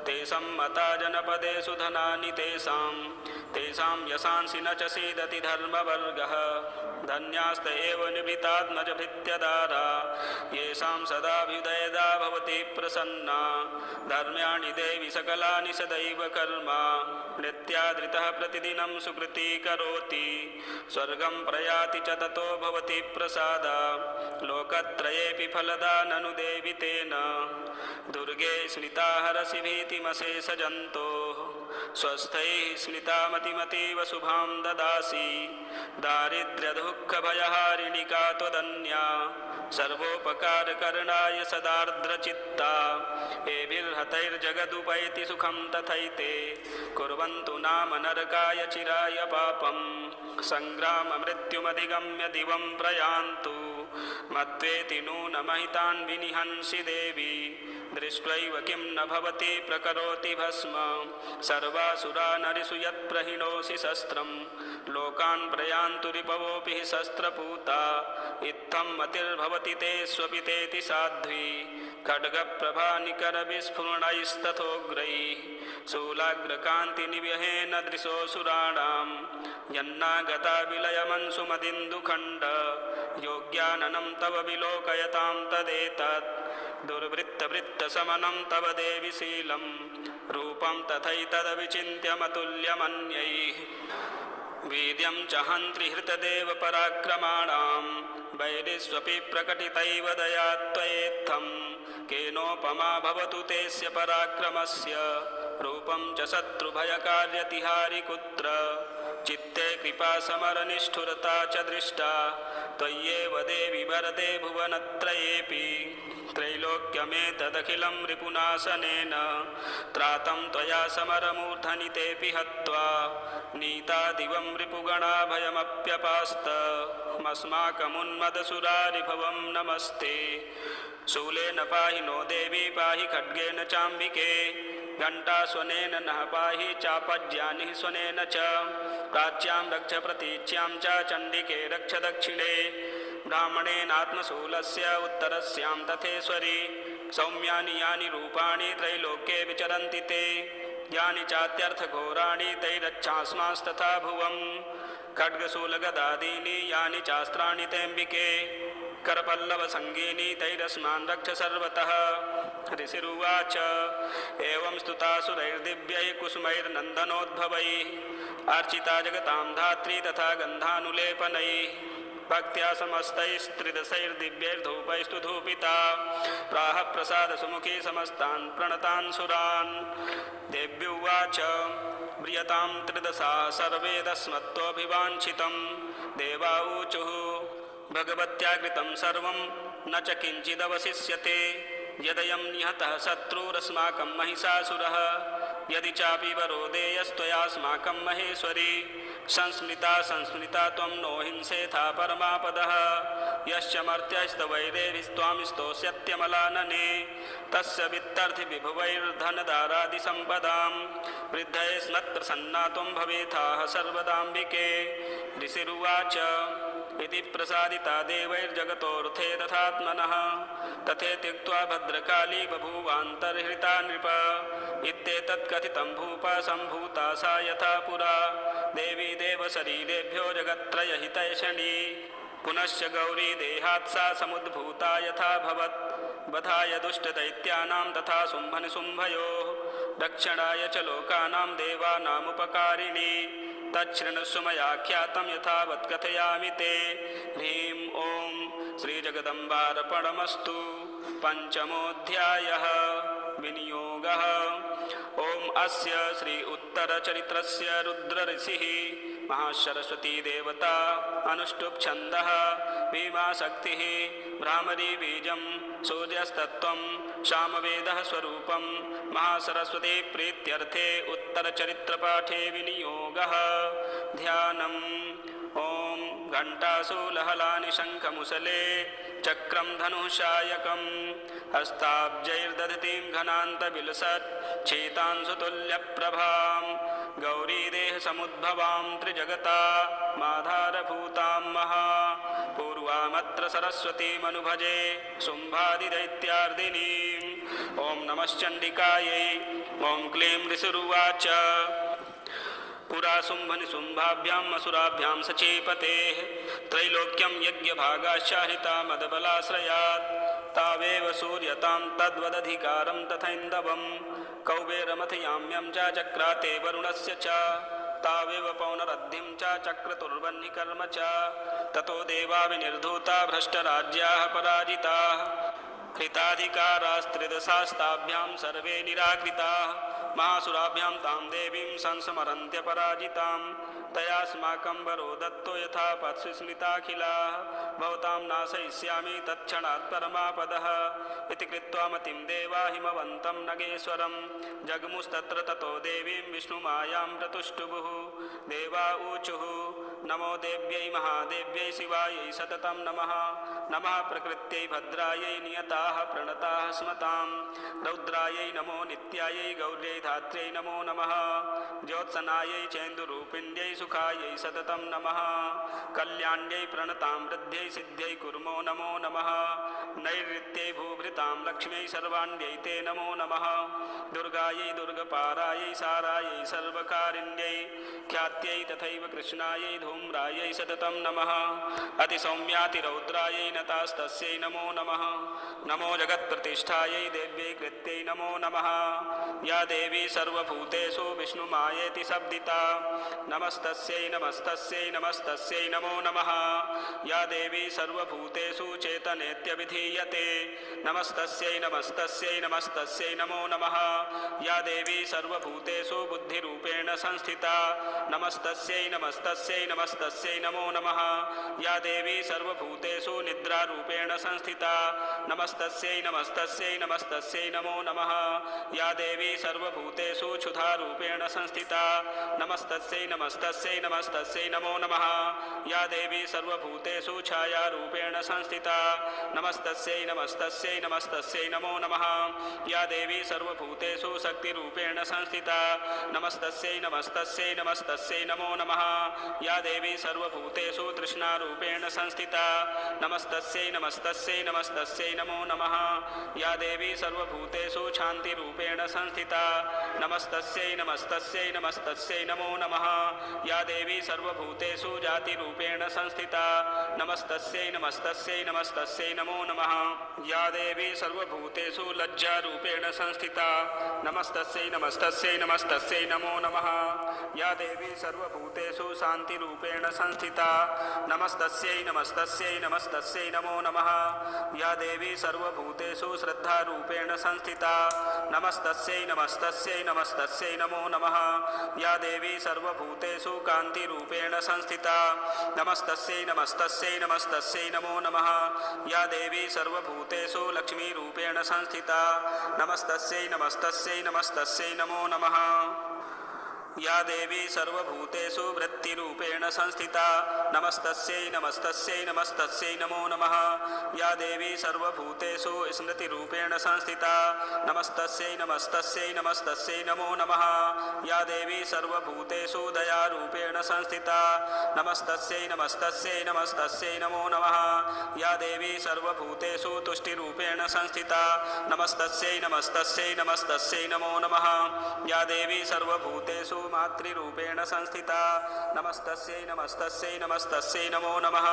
[SPEAKER 1] ते सम्मता जनपदेषु धनानि तेषां यशांसि न च सीदति धर्मवर्गः धन्यास्त एव निभृतात्मजभृत्यदारा येषां सदाभ्युदयदा भवति प्रसन्ना धर्म्याणि देवि सकलानि सदैव कर्म नित्यादृतः प्रतिदिनं सुकृती करोति स्वर्गं प्रयाति च ततो भवति प्रसादा लोकत्रयेऽपि फलदा ननु देवि तेन दुर्गे स्मृता हरसि भीतिमशेषजन्तोः स्वस्थैः स्मृता मतिमतीव शुभां ददासि दारिद्र्यदुःखभयहारिणि का त्वदन्या सर्वोपकारकरणाय सदार्द्रचित्ता एभिर्हतैर्जगदुपैति सुखं तथैते कुर्वन्तु नाम नरकाय चिराय पापं सङ्ग्राममृत्युमधिगम्य दिवं प्रयान्तु मत्वेति नूनमहितान् विनिहंसि देवी दृष्ट्वैव किं न भवति प्रकरोति भस्म सर्वासुरा नरिषु यत्प्रहिणोषि शस्त्रं लोकान् प्रयान्तु रिपवोऽपि शस्त्रपूता इत्थं मतिर्भवति ते स्वपितेति साध्वी खड्गप्रभानिकरविस्फुरणैस्तथोग्रैः शूलाग्रकान्तिनिव्यहेन दृशोऽसुराणां यन्नागता विलयमंसु मदिन्दुखण्ड योग्याननं तव विलोकयतां तदेतत् दुर्वृत्तवृत्तशमनं तव देवि शीलं रूपं तथैतदविचिन्त्यमतुल्यमन्यैः वीर्यं च हन्त्रि हृतदेव पराक्रमाणां वैरिष्वपि प्रकटितैव दया त्वयेत्थं केनोपमा भवतु तेस्य पराक्रमस्य रूपं च शत्रुभयकार्यतिहारि कुत्र चित्ते कृपा समरनिष्ठुरता च दृष्टा त्वय्येव देवि वरदे भुवनत्रयेऽपि त्रैलोक्यमेतदखिलं रिपुनाशनेन त्रातं त्वया समरमूर्धनि तेऽपि हत्वा नीता दिवं रिपुगणाभयमप्यपास्तमस्माकमुन्मदसुरारिभवं नमस्ते शूलेन पाहि नो देवी पाहि खड्गेन चाम्बिके घण्टास्वनेन नः पाहि चापज्यानिः स्वनेन च प्राच्यां रक्ष प्रतीच्यां च चण्डिके रक्ष दक्षिणे ब्राह्मणेनात्मशूलस्य उत्तरस्यां तथेश्वरि सौम्यानि यानि रूपाणि त्रैलोक्ये विचरन्ति ते यानि चात्यर्थघोराणि तैरच्छास्मास्तथा भुवं खड्गशूलगदादीनि यानि चास्त्राणि तेऽम्बिके करपल्लवसङ्गीनि तैरस्मान् रक्ष सर्वतः ऋषिरुवाच एवं स्तुतासुरैर्दिव्यैः कुसुमैर्नन्दनोद्भवैः अर्चिता जगतां धात्री तथा गन्धानुलेपनैः भक्त्या समस्तैस्त्रिदशैर्दिव्यैर्धूपैस्तु धूपिता प्राह प्रसादसुमुखी समस्तान् प्रणतान् सुरान् देव्युवाच म्रियतां त्रिदशा सर्वे तस्मत्त्वभिवाञ्छितं देवाऊचुः भगवत्याकृतं सर्वं न च किञ्चिदवशिष्यते यदयं निहतः शत्रुरस्माकं महिषासुरः यदि चापि वरो देयस्त्वयास्माकं महेश्वरी संस्मृता त्वं नो हिंसेथा परमापदः यश्च मर्त्यस्तवैरेभिस्त्वां स्तोष्यत्यमलानने तस्य वित्तर्थिविभुवैर्धनदारादिसम्पदां वृद्धये स्मत्प्रसन्ना त्वं भवेथाः सर्वदाम्बिके ऋषिरुवाच इति प्रसादिता देवैर्जगतोऽर्थे तथात्मनः तथेत्युक्त्वा भद्रकाली बभूवान्तर्हृता नृप इत्येतत्कथितं भूप सम्भूता सा यथा पुरा देवी देवशरीरेभ्यो जगत्त्रयहितैषणी पुनश्च गौरी देहात् सा समुद्भूता यथाभवत् वधाय दुष्टदैत्यानां तथा शुम्भनिशुम्भयोः रक्षणाय च लोकानां देवानामुपकारिणी तच्छृणुष्व मया ख्यातं यथावत् कथयामि ते ह्रीं ॐ श्रीजगदम्बार्पणमस्तु। पंचमोऽध्यायः विनियोगः। ॐ अस्य श्री उत्तरचरित्रस्य रुद्रऋषिः महासरस्वती देवता अनुष्टुप् छन्दः भीमाशक्तिः भ्रामरी बीजं सूर्यस्तत्त्वं सामवेदः स्वरूपं महासरस्वती प्रीत्यर्थे उत्तरचरित्रपाठे विनियोगः। ध्यानम्। ॐ घण्टासूलहलानि शङ्खमुसले चक्रं धनुषायकं हस्ताब्जैर्दधतीं घनान्तविलसत् चेतांसुतुल्यप्रभां गौरीदेहसमुद्भवां त्रिजगता माधारभूतां महा पूर्वामत्र सरस्वतीमनुभजे शुम्भादिदैत्यार्दिनीम्। ॐ नमश्चण्डिकायै। ॐ क्लीं ऋषिरुवाच पुरा शुम्भनिशुम्भाभ्याम् असुराभ्यां सचेपतेः त्रैलोक्यं यज्ञभागाश्चाहिता मदबलाश्रयात् तावेव सूर्यतां तद्वदधिकारं तथैन्दवं कौबेरमथयाम्यं च चक्राते वरुणस्य च तावेव पौनरद्धिं च चक्रतुर्वह्निकर्म च ततो देवा विनिर्धूता भ्रष्टराज्याः पराजिताः कृताधिकारास्त्रिदशास्ताभ्यां सर्वे निराकृताः महासुराभ्यां तां देवीं संस्मरन्त्यपराजितां तयास्माकं वरो दत्तो यथा पत्सुस्मृताखिलाः भवतां नाशयिष्यामि तत्क्षणात् परमापदः इति कृत्वा मतिं देवा हिमवन्तं नगेश्वरं जग्मुस्तत्र ततो देवीं विष्णुमायां प्रतुष्टुभुः देवा ऊचुः नमो देव्यै महादेव्यै शिवायै सततं नमः नमः प्रकृत्यै भद्रायै नियताः प्रणताः स्मतां रौद्रायै नमो नित्यायै गौर्यै धात्र्यै नमो नमः ज्योत्सनायै चेन्दुरूपिण्यै सुखायै सततं नमः कल्याण्यै प्रणतां वृद्ध्यै सिद्ध्यै कुर्मो नमो नमः नैऋत्यै भूभृतां लक्ष्म्यै सर्वाण्यै ते नमो नमः दुर्गायै दुर्गपारायै सारायै सर्वकारिण्यै ख्यात्यै तथैव कृष्णायै धूम्रायै सततं नमः अतिसौम्यातिरौद्रायै नतास्तस्यै नमो नमः नमो जगत्प्रतिष्ठायै देव्यै कृत्यै नमो नमः या देवी सर्वभूतेषु विष्णुमायेति शब्दिता नमस्तस्यै नमस्तस्यै नमस्तस्यै नमो नमः या देवी सर्वभूतेषु चेतनेत्यभिधीयते नमस्तस्यै नमस्तस्यै नमस्तस्यै नमो नमः या देवी सर्वभूतेषु बुद्धिरूपेण संस्थिता नमस्तस्यै नमस्तस्यै नमस्तस्यै नमो नमः या देवी सर्वभूतेषु निद्रारूपेण संस्थिता नमस्तस्यै नमस्तस्यै नमस्तस्यै नमो नमः या देवी सर्वभूतेषु क्षुधारूपेण संस्थिता नमस्तस्यै नमस्तस्यै नमस्तस्यै नमो नमः या देवी सर्वभूतेषु छायारूपेण संस्थिता नमस्तस्यै नमस्तस्यै नमस्तस्यै नमो नमः या देवी सर्वभूतेषु शक्तिरूपेण संस्थिता नमस्तस्यै नमस्तस्यै नमस्तस्यै नमो नमः या देवी सर्वभूतेषु तृष्णारूपेण संस्थिता नमस्तस्यै नमस्तस्यै नमस्तस्यै नमो नमः। या देवी सर्वभूतेषु शान्तिरूपेण संस्थिता नमस्तस्यै नमस्तस्यै नमस्तस्यै नमो नमः। या देवी सर्वभूतेषु जातिरूपेण संस्थिता नमस्तस्यै नमस्तस्यै नमस्तस्यै नमो नमः। या देवी सर्वभूतेषु लज्जारूपेण संस्थिता नमस्तस्यै नमस्तस्यै नमस्तस्यै नमो नमः। या देवी सर्वभूतेषु शान्तिरूपेण संस्थिता नमस्तस्यै नमस्तस्यै नमस्तस्यै नमो नमः। या देवी सर्वभूतेषु श्रद्धारूपेण संस्थिता नमस्तस्यै नमस्तस्यै नमस्तस्यै नमो नमः। या देवी सर्वभूतेषु कान्तिरूपेण संस्थिता नमस्तस्यै नमस्तस्यै नमस्तस्यै नमो नमः। या देवी सर्वभूतेषु लक्ष्मीरूपेण संस्थिता नमस्तस्यै नमस्तस्यै नमस्तस्यै नमो नमः। या देवी सर्वभूतेषु वृत्तिरूपेण संस्थिता नमस्तस्यै नमस्तस्यै नमस्तस्यै नमो नमः। या देवी सर्वभूतेषु स्मृतिरूपेण संस्थिता नमस्तस्यै नमस्तस्यै नमस्तस्यै नमो नमः। या देवी सर्वभूतेषु दयारूपेण संस्थिता नमस्तस्यै नमस्तस्यै नमस्तस्यै नमो नमः। या देवी सर्वभूतेषु तुष्टिरूपेण संस्थिता नमस्तस्यै नमस्तस्यै नमस्तस्यै नमो नमः। या देवी सर्वभूतेषु मातृरूपेण संस्थिता नमस्तस्यै नमस्तस्यै नमस्तस्यै नमो नमः।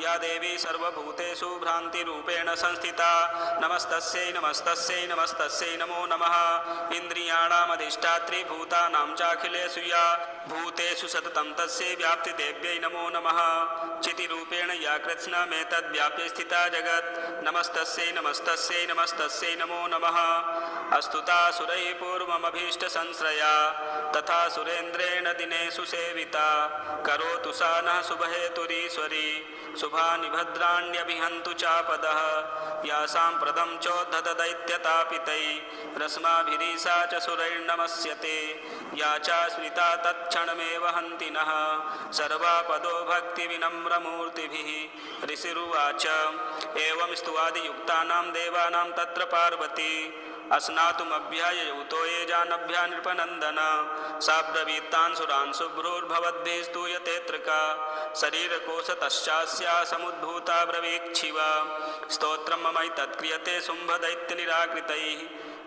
[SPEAKER 1] या देवी सर्वभूतेषु भ्रान्तिरूपेण संस्थिता नमस्तस्यै नमस्तस्यै नमस्तस्यै नमो नमः। इन्द्रियाणामधिष्ठात्री भूतानां चाखिलेषु या भूतेषु सततं तस्यै व्याप्तिदेव्यै नमो नमः। चितिरूपेण या कृत्स्नमेतद्व्याप्य स्थिता जगत् नमस्तस्यै नमस्तस्यै नमस्तस्यै नमो नमः। अस्तुता सुरैः पूर्वमभीष्टसंश्रया तथा सुरेन्द्रेण दिनेषु सेविता करोतु सा नः शुभहेतुरीश्वरी शुभानि भद्राण्यभिहन्तु चापदः। या साम्प्रतं चोद्धतदैत्यतापितैः रश्माभिरीसा च सुरैर्नमस्यते या च स्मृता तत्क्षणमेव हन्ति नः सर्वापदो भक्तिविनम्रमूर्तिभिः। ऋषिरुवाच एवं स्तुवादियुक्तानां देवानां तत्र पार्वती अस्नातुमभ्याययुतो ये जानभ्या नृपनन्दन सा ब्रवीत्तान् सुरान् शुभ्रूर्भवद्भिः स्तूयतेऽत्र का शरीरकोशतश्चास्या समुद्भूता ब्रवीक्षिवा स्तोत्रं ममैतत्क्रियते शुम्भदैत्यनिराकृतैः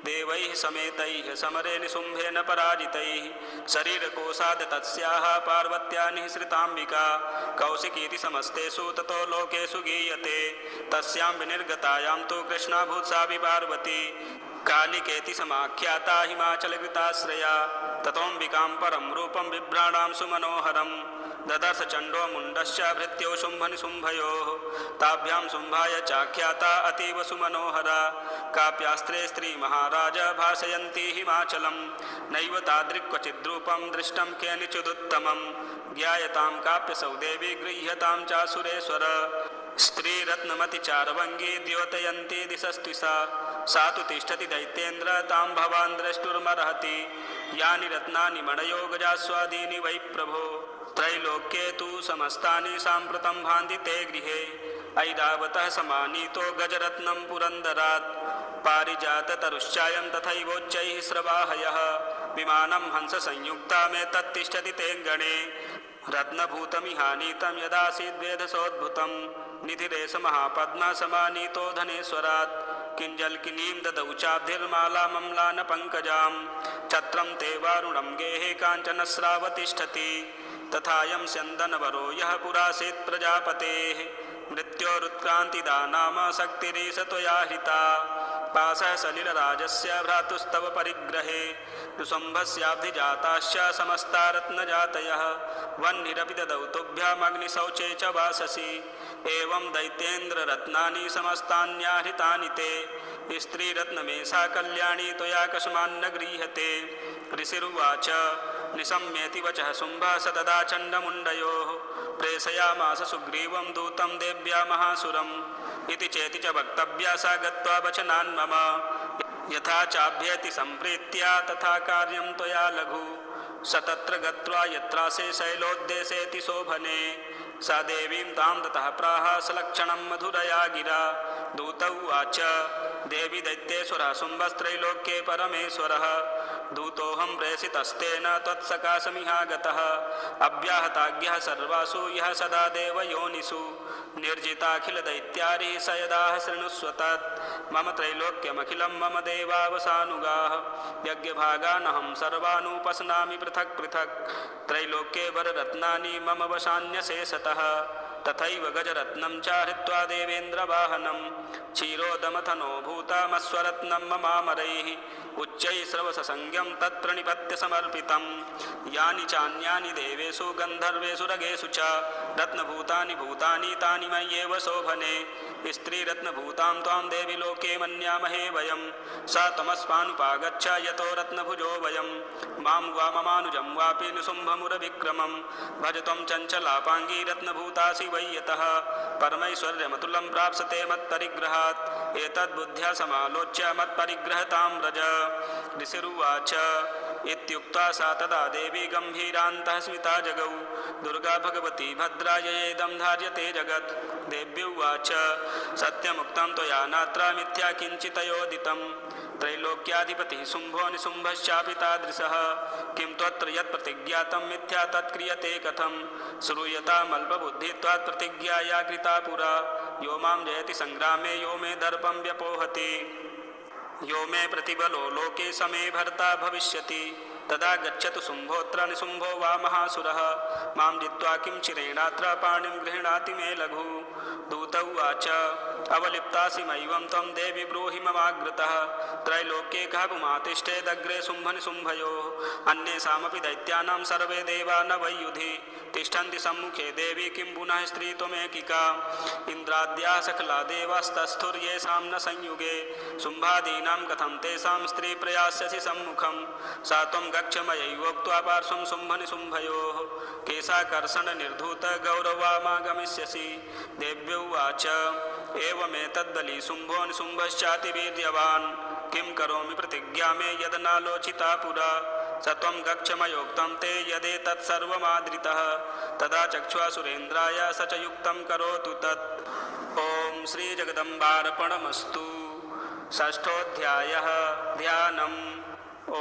[SPEAKER 1] देवैः समेतैः समरे निशुम्भेन पराजितैः शरीरकोशाद् तस्याः पार्वत्या निःसृताम्बिका कौशिकीति समस्तेषु ततो लोकेषु गीयते तस्यां विनिर्गतायां तु कृष्णाभूत्सापि पार्वती कालिकेति समाख्याता हिमाचलकृताश्रया ततोऽम्बिकां परं रूपं बिभ्राणां सुमनोहरं ददर्श चण्डो मुण्डश्च भृत्यो शुम्भनिशुम्भयोः ताभ्यां शुम्भाय चाख्याता अतीव सुमनोहरा काप्यास्त्रे स्त्रीमहाराज भाषयन्ती हिमाचलं नैव तादृक्क्वचिद्रूपं दृष्टं केनचिदुत्तमं ज्ञायतां काप्यसौ देवी गृह्यतां चासुरेश्वर स्त्रीरत्नमति चारवङ्गी द्योतयन्ती दिशस्त्विषा सा तु तिष्ठति दैत्येन्द्र तां भवान् द्रष्टुर्मर्हति यानि रत्नानि मणयो गजास्वादीनि वै प्रभो त्रैलोक्ये तु समस्तानि साम्प्रतं भान्ति ते गृहे ऐरावतः समानीतो गजरत्नं पुरन्दरात् पारिजाततरुश्चायं तथैवोच्चैः स्रवाहयः विमानं हंससंयुक्तामेतत्तिष्ठति तेऽङ्गणे रत्नभूतमिहानीतं यदासीद्वेधसोद्भुतं निधिरेश महापद्मसमानीतो धनेश्वरात् किञ्जल्किनीं ददौ चाब्धिर्मालामम्लानपङ्कजां छत्रं ते वारुणं गेहे काञ्चनस्रावतिष्ठति तथायं स्यन्दनवरो यः पुरासीत् प्रजापतेः मृत्योरुत्क्रान्तिदा नाम शक्तिरीश त्वया हृता पाशः सलिलराजस्य भ्रातुस्तव परिग्रहे नृसम्भस्याब्धिजाताश्च समस्ता रत्नजातयः वह्निरपि ददौ तुभ्यमग्निशौचे च वाससि एवं दैत्येन्द्ररत्नानि समस्तान्याहृतानि ते स्त्रीरत्नमेषा कल्याणी त्वया कस्मान्न गृह्यते ऋषिरुवाच निशम्येति वचः शुम्भः स तदा चण्डमुण्डयोः प्रेषयामास सुग्रीवं दूतं देव्या महासुरम् इति चेति च वक्तव्या सा गत्वा वचनान् मम यथा चाभ्येति सम्प्रीत्या तथा कार्यं त्वया लघु स तत्र गत्वा यत्रासे शैलोद्देशेति शोभने सा देवीं तां ततः प्राह सलक्षणं मधुरया गिरा। दूत उवाच देवी दैत्येश्वरः शुम्भस्त्रैलोक्ये परमेश्वरः दूतोऽहं प्रेषितस्तेन त्वत्सकाशमिहागतः अव्याहताज्ञः सर्वासु यः सदा देवयोनिषु निर्जिताखिलदैत्यारिः स यदाह शृणुष्व तत् मम त्रैलोक्यमखिलं मम देवावसानुगाः यज्ञभागानहं सर्वानुपश्नामि पृथक् पृथक् त्रैलोक्ये वररत्नानि मम वशान्यशेषतः तथैव गजरत्नं च हृत्वा देवेन्द्रवाहनं क्षीरोदमथनो भूतमस्वरत्नं ममामरैः उच्चैस्रवससंज्ञं तत्र निपत्य समर्पितं यानि चान्यानि देवेषु गन्धर्वेषु रगेषु च रत्नभूतानि भूतानि तानि मय्येव शोभने स्त्रीरत्नभूतां त्वां देवी लोके मन्यामहे वयं सा त्वमस्मानुपागच्छ यतो रत्नभुजो वयं मां वा ममानुजं वापि निशुम्भमुरविक्रमं भज त्वं चञ्चलापाङ्गी रत्नभूतासि वै यतः परमैश्वर्यमतुलं प्राप्स्यते मत्परिग्रहात् एतद्बुद्ध्या समालोच्य मत्परिग्रहतां व्रज। ऋषिरुवाच इत्युक्त्वा सा तदा देवी गम्भीरान्तः स्मिता जगौ दुर्गा भगवती भद्रा येदं धार्यते जगत्। देव्युवाच सत्यमुक्तं त्वया नात्र मिथ्या किञ्चितयोदितं त्रैलोक्याधिपतिः शुम्भो निशुम्भश्चापि तादृशः किं त्वत्र यत्प्रतिज्ञातं मिथ्या तत्क्रियते कथं श्रूयतामल्पबुद्धित्वात् प्रतिज्ञाया कृता पुरा यो मां जयति संग्रामे यो मे दर्पं व्यपोहति यो मे प्रतिबलो लोके समे भर्ता भविष्यति तदा गच्छतु शुम्भोऽत्र निशुम्भो वा महासुरः मां जित्वा किं चिरेणात्र पाणिं गृह्णाति मे लघु। दूत उवाच अवलिप्तासि मयैवं त्वं देवि ब्रूहि ममाग्रतः त्रैलोक्ये कः पुमातिष्ठेदग्रे शुम्भनिशुम्भयोः अन्येषामपि दैत्यानां सर्वे देवा न वै युधि तिष्ठन्ति सम्मुखे देवी किं पुनः स्त्री त्वमेकिका इन्द्राद्याः सकला देवास्तस्थुर्येषां न संयुगे शुम्भादीनां कथं तेषां स्त्री प्रयास्यसि सम्मुखं सा त्वं गच्छ मयैवोक्त्वा पार्श्वं शुम्भनिशुम्भयोः केशाकर्षणनिर्धूत गौरवामागमिष्यसि। देव्युवाच एवमेतद्बली शुम्भो निशुम्भश्चातिवीर्यवान् किं करोमि प्रतिज्ञा मे यदनालोचिता पुरा स त्वं गच्छ मयोक्तं ते यदेतत्सर्वमादृतः तदा चक्ष्वा सुरेन्द्राय स च युक्तं करोतु तत्। ॐ श्रीजगदम्बार्पणमस्तु। षष्ठोऽध्यायः ध्यानम्। ॐ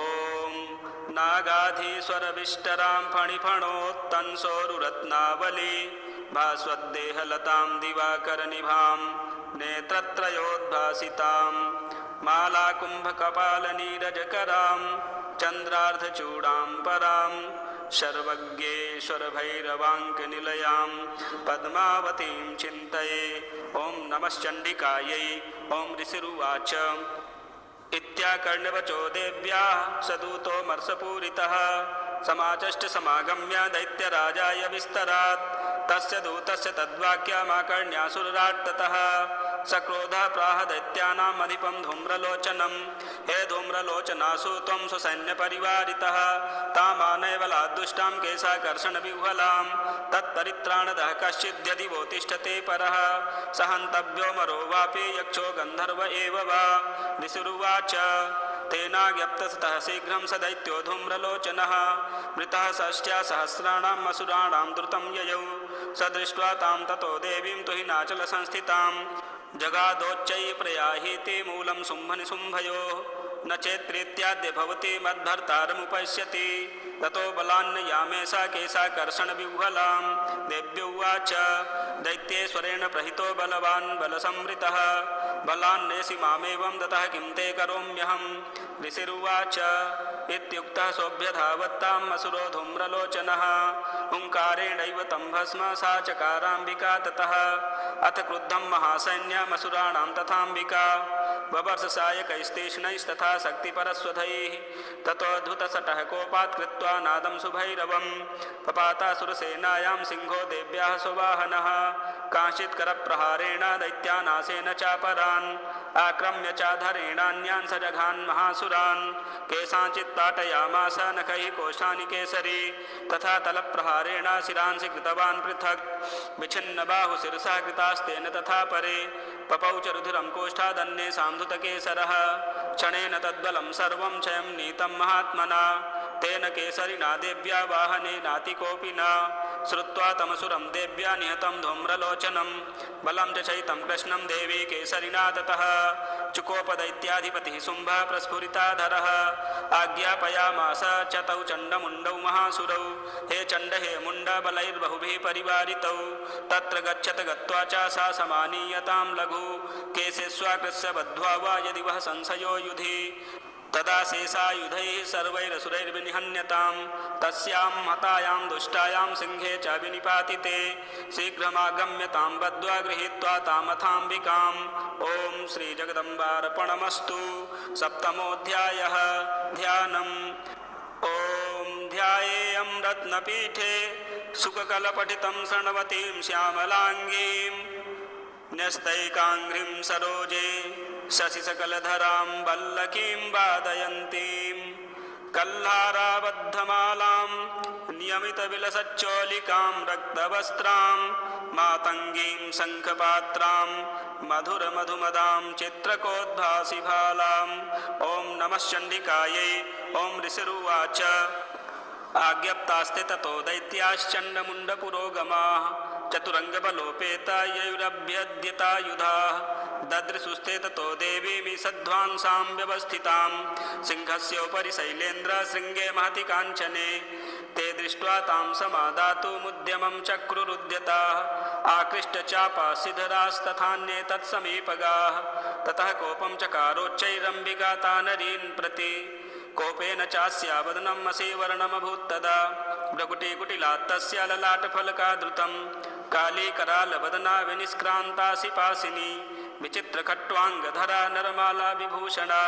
[SPEAKER 1] नागाधीश्वरविष्टरां फणिफणोत्तंसोरुरत्नावली भास्वद्देहलतां दिवाकरनिभां नेत्रत्रयोद्भासितां मालाकुम्भकपालनीरजकरां चन्द्रार्धचूडां परां सर्वज्ञेश्वरभैरवाङ्कनिलयां पद्मावतीं चिन्तये। ॐ नमश्चण्डिकायै। ॐ ऋषिरुवाच इत्याकर्ण्यवचो देव्याः सदूतो मर्षपूरितः समाचष्ट समागम्य दैत्यराजाय विस्तरात् तस्य दूतस्य तद्वाक्यमाकर्ण्यासुराट्ततः सक्रोधः प्राह दैत्यानाम् अधिपं धूम्रलोचनं हे धूम्रलोचनासु त्वं स्वसैन्यपरिवारितः तामानैव लाद्दुष्टां केशाकर्षणविह्वलां तत्परित्राणदः कश्चिद्यदि वो तिष्ठते परः स हन्तव्यो मरो वापि यक्षो गन्धर्व एव वा। ऋषिरुवाच तेनाज्ञप्तस्ततः शीघ्रं स दैत्यो धूम्रलोचनः मृतः षष्ट्या सहस्राणां असुराणां द्रुतं ययौ स दृष्ट्वा तां ततो देवीं तुहिनाचलसंस्थितां जगादोच्चैः प्रयाहीति मूलं शुम्भनिशुम्भयोः न चेत्प्रीत्याद्य भवति मद्भर्तारमुपश्यति ततो बलान्नयामे सा केशाकर्षणविह्वलां। देव्युवाच दैत्येश्वरेण प्रहितो बलवान् बलसंवृतः बलान्नेसि मामेवं दतः किं ते करोम्यहम्। ऋषिरुवाच इत्युक्तः सोऽभ्यधावत्ताम् असुरो धूम्रलोचनः हुङ्कारेणैव तं भस्म सा चकाराम्बिका ततः अथ क्रुद्धं महासैन्यमसुराणां तथाम्बिका बबर्ष सायकैस्तीक्ष्णैस्तथा शक्तिपरस्वधैः ततोऽद्भुतसटः कोपात् कृत्वा नादं सुभैरवं पपातासुरसेनायां सिंहो देव्याः स्ववाहनः कांश्चित्करप्रहारेण दैत्यानाशेन चापरान् आक्रम्य चाधरेणान्यान् सजघान् महासुरान् केषाञ्चित् पाटयामास नखैः कोशानि केसरी तथा तलप्रहारेण शिरांसि कृतवान् पृथक् विच्छिन्नबाहुशिरसः कृतास्तेन तथा परे पपौ च रुधिरं कोष्ठादन्येषां धृतकेसरः क्षणेन तद्बलं सर्वं क्षयं नीतं महात्मना तेन केसरिना देव्या वाहनेनातिकोऽपि न श्रुत्वा तमसुरं देव्या निहतं धूम्रलोचनं बलं च चैतं कृष्णं देवी केसरिना ततः चुकोपदैत्याधिपतिः शुम्भः प्रस्फुरिताधरः आज्ञापयामास च तौ चण्डमुण्डौ महासुरौ हे चण्ड हे मुण्ड बलैर्बहुभिः परिवारितौ तत्र गच्छत गत्वा च सा समानीयतां लघु केशे स्वाकृस्य बद्ध्वा वा यदि वः संशयो युधि तदा शेषायुधैः सर्वैरसुरैर्विनिहन्यतां तस्यां हतायां दुष्टायां सिंहे च विनिपातिते शीघ्रमागम्यतां बद्ध्वा गृहीत्वा तामथाम्बिकाम् ॐ श्रीजगदम्बार्पणमस्तु। सप्तमोऽध्यायः ध्यानम्। ॐ ध्यायेयं रत्नपीठे सुखकलपठितं शृण्वतीं श्यामलाङ्गीं न्यस्तैकाङ्घ्रिं सरोजे शशिसकलधरां वल्लकीं वादयन्तीं कल्हाराबद्धमालां नियमितविलसच्चोलिकां रक्तवस्त्रां मातङ्गीं शङ्खपात्रां मधुरमधुमदां चित्रकोद्भासिभालां ॐ नमः चण्डिकायै। ॐ ऋषिरुवाच आज्ञप्तास्ते ततो दैत्याश्चण्डमुण्डपुरोगमाः चतुरङ्गबलोपेतायैरभ्यद्यतायुधाः ददृशुस्ते ततो देवीमि सध्वांसां व्यवस्थितां सिंहस्योपरि शैलेन्द्रशृङ्गे महति काञ्चने ते दृष्ट्वा तां समादातुमुद्यमं चक्रुरुद्यताः आकृष्टचापासिधरास्तथान्ये तत्समीपगाः ततः कोपं चकारोच्चैरम्बिका तानरीन् प्रति कोपेन चास्या वदनम् असीवर्णमभूत्तदा भ्रकुटिकुटिलात्तस्य ललाटफलकादृतं कालीकरालवदना विनिष्क्रान्तासिपासिनी विचित्रखट्वाङ्गधरा नरमाला विभूषणा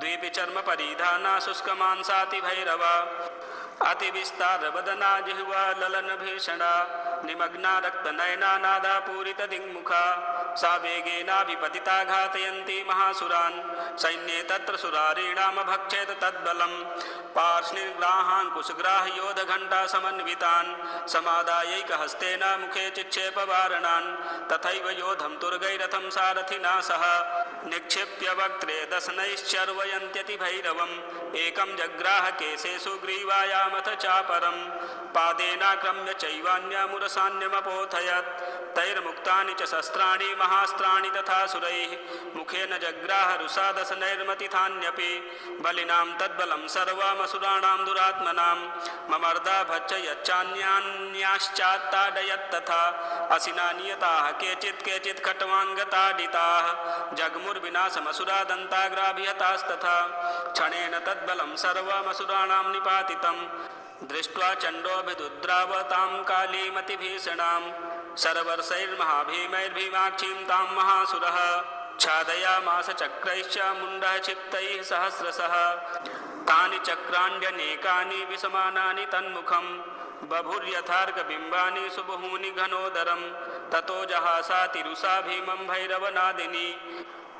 [SPEAKER 1] द्वीपिचर्मपरिधाना शुष्कमांसातिभैरवा अतिविस्तारवदना जिह्वा ललनभीषणा निमग्ना रक्तनयना नादा पूरितदिङ्मुखा सा वेगेनाभिपतिता घातयन्ती महासुरान् सैन्ये तत्र सुरारीणामभक्षेत तद्बलं पार्ष्णिर्ग्राहाङ्कुशग्राहयोधघण्टा समन्वितान् समादायैकहस्तेन मुखे चिक्षेपवारणान् तथैव योधं तुर्गैरथं सारथिना सह निक्षिप्य वक्त्रे दशनैश्चर्वयन्त्यतिभैरवम् एकं जग्राह केशेषु ग्रीवायामथ चापरं पादेनाक्रम्य चैवान्यमुरसान्यमपोथयत् तैर्मुक्तानि च शस्त्राणि महास्त्राणि तथा सुरैः मुखेन जग्राह रुषादशनैर्मतिथान्यपि बलिनां तद्बलं सर्वमसुराणां दुरात्मनां ममर्दा भच्चयच्चान्यान्याश्चात्ताडयत्तथा असिना नियताः केचित् खट्वाङ्गताडिताः जग्मुर्विनाशमसुरादन्ताग्राभिहतास्तथा क्षणेन तद्बलं सर्वमसुराणां निपातितं दृष्ट्वा चण्डोऽभिदुद्रावतां कालीमतिभीषणां सर्वर्षैर्महाभीमैर्भीमाक्षीं तां महासुरः छादयामास चक्रैश्च मुण्डः क्षिप्तैः सहस्रशः तानि चक्राण्यनेकानि विसमानानि तन्मुखं बभुर्यथार्कबिम्बानि सुबहूनि घनोदरं ततो जहासातिरुषा भीमं भैरवनादिनी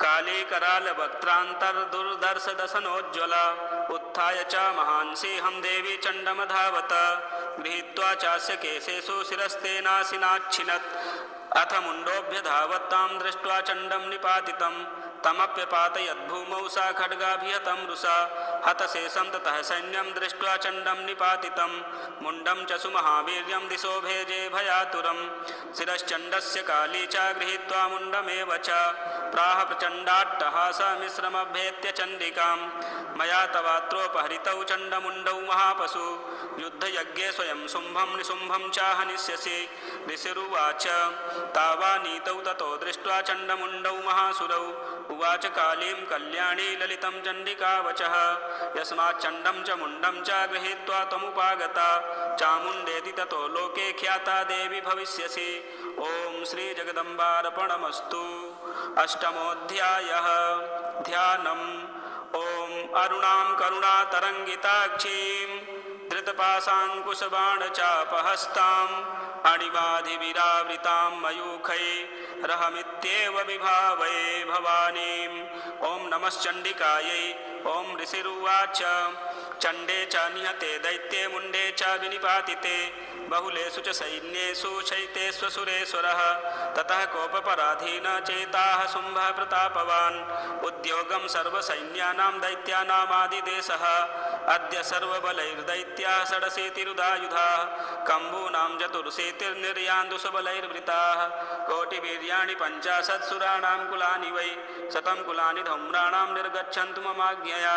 [SPEAKER 1] कालीकरालवक्त्रान्तर्दुर्दर्शदशनोज्ज्वला उत्थाय च महान् सिंहं देवी चण्डमधावत गृहीत्वा चास्य केशेषु शिरस्तेनासिनाच्छिनत् अथ मुण्डोऽभ्यधावत्तां दृष्ट्वा चण्डं निपातितं तमप्यपातयद्भूमौ सा खड्गाभिहतं रुषा हतशेषं ततः सैन्यं दृष्ट्वा चण्डं निपातितं मुण्डं च सुमहावीर्यं दिशो भेजे भयातुरं शिरश्चण्डस्य काली च गृहीत्वा मुण्डमेव च प्राह प्रचण्डाट्टहासमिश्रमभ्येत्य चण्डिकां मया तवात्रोपहरितौ चण्डमुण्डौ महापशु युद्धयज्ञे स्वयं शुम्भं निशुम्भं च हनिष्यसि ऋषिरुवाच तावानीतौ ततो दृष्ट्वा चण्डमुण्डौ महासुरौ उवाच कालीं कल्याणी ललितं चण्डिकावचः यस्माच्चण्डं च मुण्डं च गृहीत्वा त्वमुपागता चामुण्डेति ततो लोके ख्याता देवी भविष्यसि। ॐ श्रीजगदम्बार्पणमस्तु। अष्टमोऽध्यायः ध्यानम्। ॐ अरुणां करुणातरङ्गिताक्षीं धृतपाशाङ्कुशबाणचापहस्ताम् अणिमाधिविरावृतां मयूखैरहमित्येव विभावये भवानीं। ॐ नमश्चण्डिकायै। ॐ ऋषिरुवाच चण्डे च निहते दैत्ये मुण्डे च विनिपातिते बहुलेषु च सैन्येषु शैतेष्वसुरेश्वरः ततः कोपपराधीन चेताः शुम्भः प्रतापवान् उद्योगं सर्वसैन्यानां दैत्यानामादिदेशः अद्य सर्वबलैर्दैत्याः षडशीतिरुदायुधाः कम्बूनां चतुर्शीतिर्निर्यान्दुषबलैर्वृताः कोटिवीर्याणि 50 सुराणां कुलानि वै 100 कुलानि धूम्राणां निर्गच्छन्तु ममाज्ञया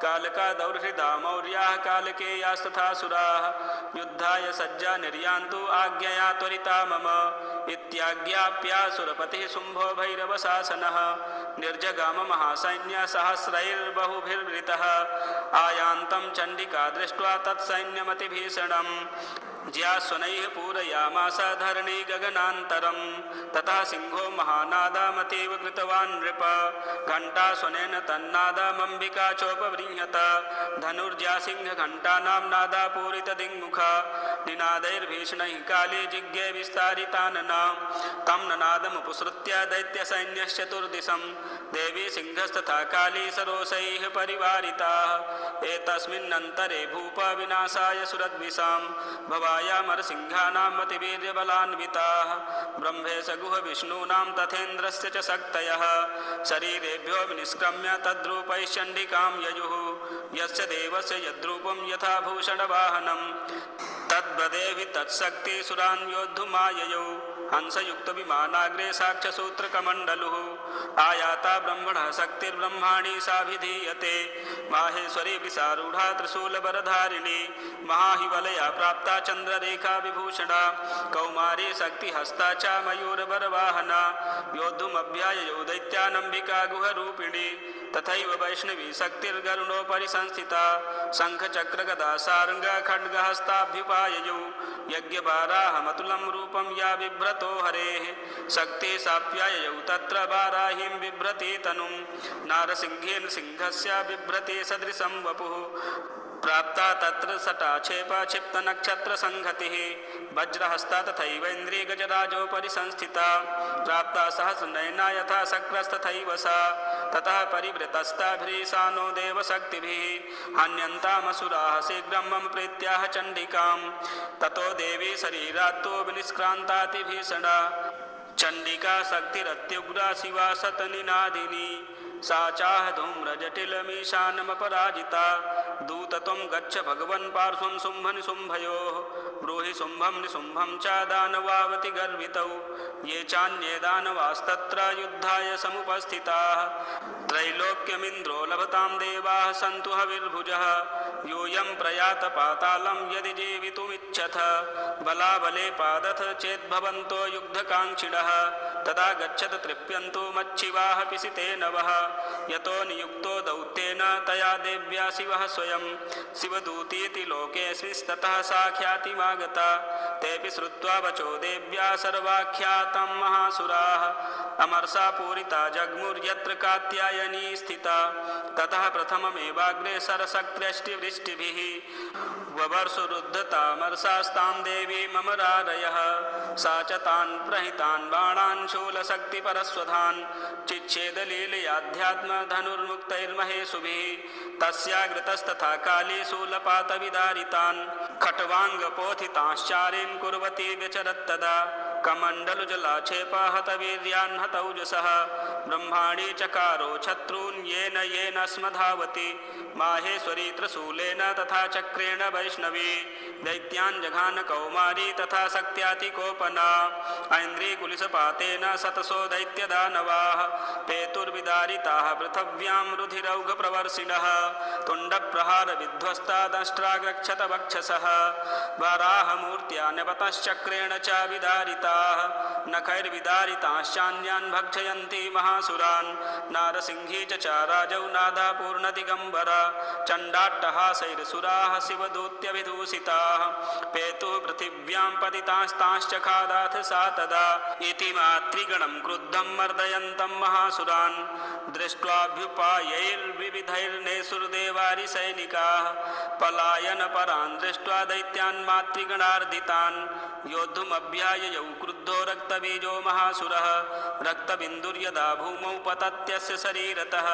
[SPEAKER 1] कालका दौर्हृदा मौर्याः कालकेयास्तथा सुराः युद्धाय सज्जा निर्यान्तु आज्ञया त्वरिता मम इत्याज्ञाप्यासुरपतिः शुम्भो भैरवशासनः निर्जगाम महासैन्य सहस्रैर्बहुभिर्वृतः आयान्तं चण्डिका दृष्ट्वा तत्सैन्यमतिभीषणम् ज्यास्वनैः पूरयामास धरणी गगनान्तरं ततः सिंहो महानादमतीव कृतवान् नृप घण्टास्वनेन तन्नादमम्बिका चोपव्रीह्यत धनुर्ज्यासिंहघण्टानां नादापूरितदिङ्मुख निनादैर्भीषणैः काली जिज्ञे विस्तारितानना तं ननादमुपसृत्य दैत्यसैन्यश्चतुर्दिशं देवी सिंहस्तथा काली सरोषैः परिवारिताः एतस्मिन्नन्तरे भूपविनाशाय सुरद्विषां भवायामरसिंहानां मतिवीर्यबलान्विताः ब्रह्मेश गुहविष्णूनां तथेन्द्रस्य च शक्तयः शरीरेभ्यो विनिष्क्रम्य तद्रूपैः चण्डिकां ययुः यस्य देवस्य यद्रूपं यथा भूषणवाहनं तद्वदेवि तत्शक्तिसुरान् योद्धुमाययौ हंसयुक्तविमानाग्रे साक्ष्यसूत्रकमण्डलुः आयाता ब्रह्मणः शक्तिर्ब्रह्माणि साभिधीयते माहेश्वरी वृषारूढा त्रिशूलबरधारिणी महाहिवलया प्राप्ता चन्द्ररेखा विभूषणा कौमारी शक्तिहस्ता च मयूरबरवाहना योद्धुमभ्याययौ दैत्यानम्बिका गुहरूपिणी तथैव वैष्णवी शक्तिर्गरुणोपरि संस्थिता शङ्खचक्रगदा सारंग खड्गहस्ताभ्युपाययौ यज्ञवाराहमतुलं रूपं या बिभ्रतो हरेः शक्ति साप्याययौ तत्र वाराहीं बिभ्रति तनुं नारसिंहेन सिंहस्य बिभ्रति सदृशं वपुः प्राप्ता तत्र सटाक्षेपा क्षिप्तनक्षत्रसंहतिः वज्रहस्ता तथैवेन्द्रियगजराजोपरि संस्थिता प्राप्ता सहस्रनयना यथा शक्रस्तथैव सा ततः परिवृतस्ताभिरीशानो देवशक्तिभिः हन्यन्तामसुराः शीघ्रं मम प्रीत्याह चण्डिकां ततो देवी शरीरात्तो विनिष्क्रान्तातिभीषणा चण्डिका शक्तिरत्युग्रा शिवा सतनिनादिनी सा चाह धूम्रजटिलमीशानमपराजिता दूतत्वं गच्छ भगवन् पार्श्वं शुम्भनिशुम्भयोः ब्रूहि शुम्भं निशुम्भं च दानवावति गर्वितौ ये चान्ये दानवास्तत्र युद्धाय समुपस्थिताः त्रैलोक्यमिन्द्रो लभतां देवाः सन्तु हविर्भुजः यूयं प्रयात पातालं यदि जीवितुमिच्छथ बलाबले पादथ चेद्भवन्तो युद्धकाङ्क्षिणः तदा गच्छत तृप्यन्तु मच्छिवाः पिसिते नवः यतो नियुक्तो दौत्येन तया देव्या शिवः स्वयं शिवदूतीति लोकेऽस्मिस्ततः सा ख्यातिमागता तेऽपि श्रुत्वा वचो देव्या सर्वाख्यातं महासुराः अमर्षा पूरिता जग्मुर्यत्र कात्यायनी स्थिता ततः प्रथममेवाग्रे सरशक्त्यष्टिवृष्टिभिः ववर्षुरुद्धतामर्षास्तां देवी ममरारयः सा च तान् प्रहितान् बाणान् शूलशक्तिपरस्वधान् चिच्छेदलीलयाध्यात्मधनुर्मुक्तैर्महेशुभिः तस्याग्रतस्तथा काली शूलपातविदारितान् खट्वाङ्गपोथिताश्चारीं कुर्वती व्यचरत्तदा कमण्डलुजलाक्षेपाहतवीर्यान् हतौजसः ब्रह्माणि चकारो शत्रून् येन येन स्मधावति माहेश्वरी त्रिशूलेन तथा चक्रेण वैष्णवी दैत्यान् जघान कौमारी तथा शक्त्यातिकोपना ऐन्द्रीकुलिशपातेन शतशो दैत्यदानवाः पेतुर्विदारिताः पृथिव्यां रुधिरौघप्रवर्षिणः तुण्डप्रहारविध्वस्ता दंष्ट्रागच्छत वक्षसः वराहमूर्त्या नवतश्चक्रेण च विदारिताः नखैर्विदारिताश्चान्यान् भक्षयन्ति महासुरान् नारसिंही च राजौ नादापूर्णदिगम्बरा चण्डाट्टहासैर्सुराः शिवदूत्यभिदूषिताः पेतुः पृथिव्यां पतितास्तांश्च खादाथ सा तदा इति मातृगणं क्रुद्धं मर्दयन्तं महासुरान् दृष्ट्वाभ्युपायैर्विविधैर्नेसुर्देवारिसैनिकाः पलायनपरान् दृष्ट्वा दैत्यान् मातृगणार्दितान् योद्धुमभ्याययौ क्रुद्धो रक्तबीजो महासुरः रक्तबिन्दुर्यदा भूमौ पतत्यस्य शरीरतः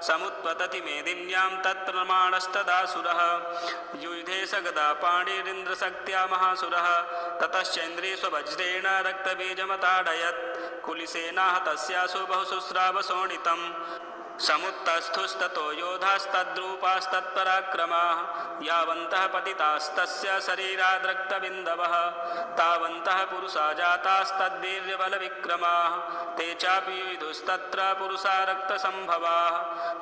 [SPEAKER 1] समुत्पतति मेदिन्यां तत्प्रमाणस्तदासुरः युधे सगदा पाणिरिन्द्रशक्त्या महासुरः ततश्चैन्द्रे स्ववज्रेण रक्तबीजमताडयत् कुलिसेना तस्यासु बहुशुस्रावशोणितं समुत्तस्थुस्ततो योधास्तद्रूपास्तत्पराक्रमाः यावन्तः पतितास्तस्य शरीराद्रक्तबिन्दवः तावन्तः पुरुषा जातास्तद्वीर्यबलविक्रमाः ते चापि विदुस्तत्र पुरुषा रक्तसम्भवाः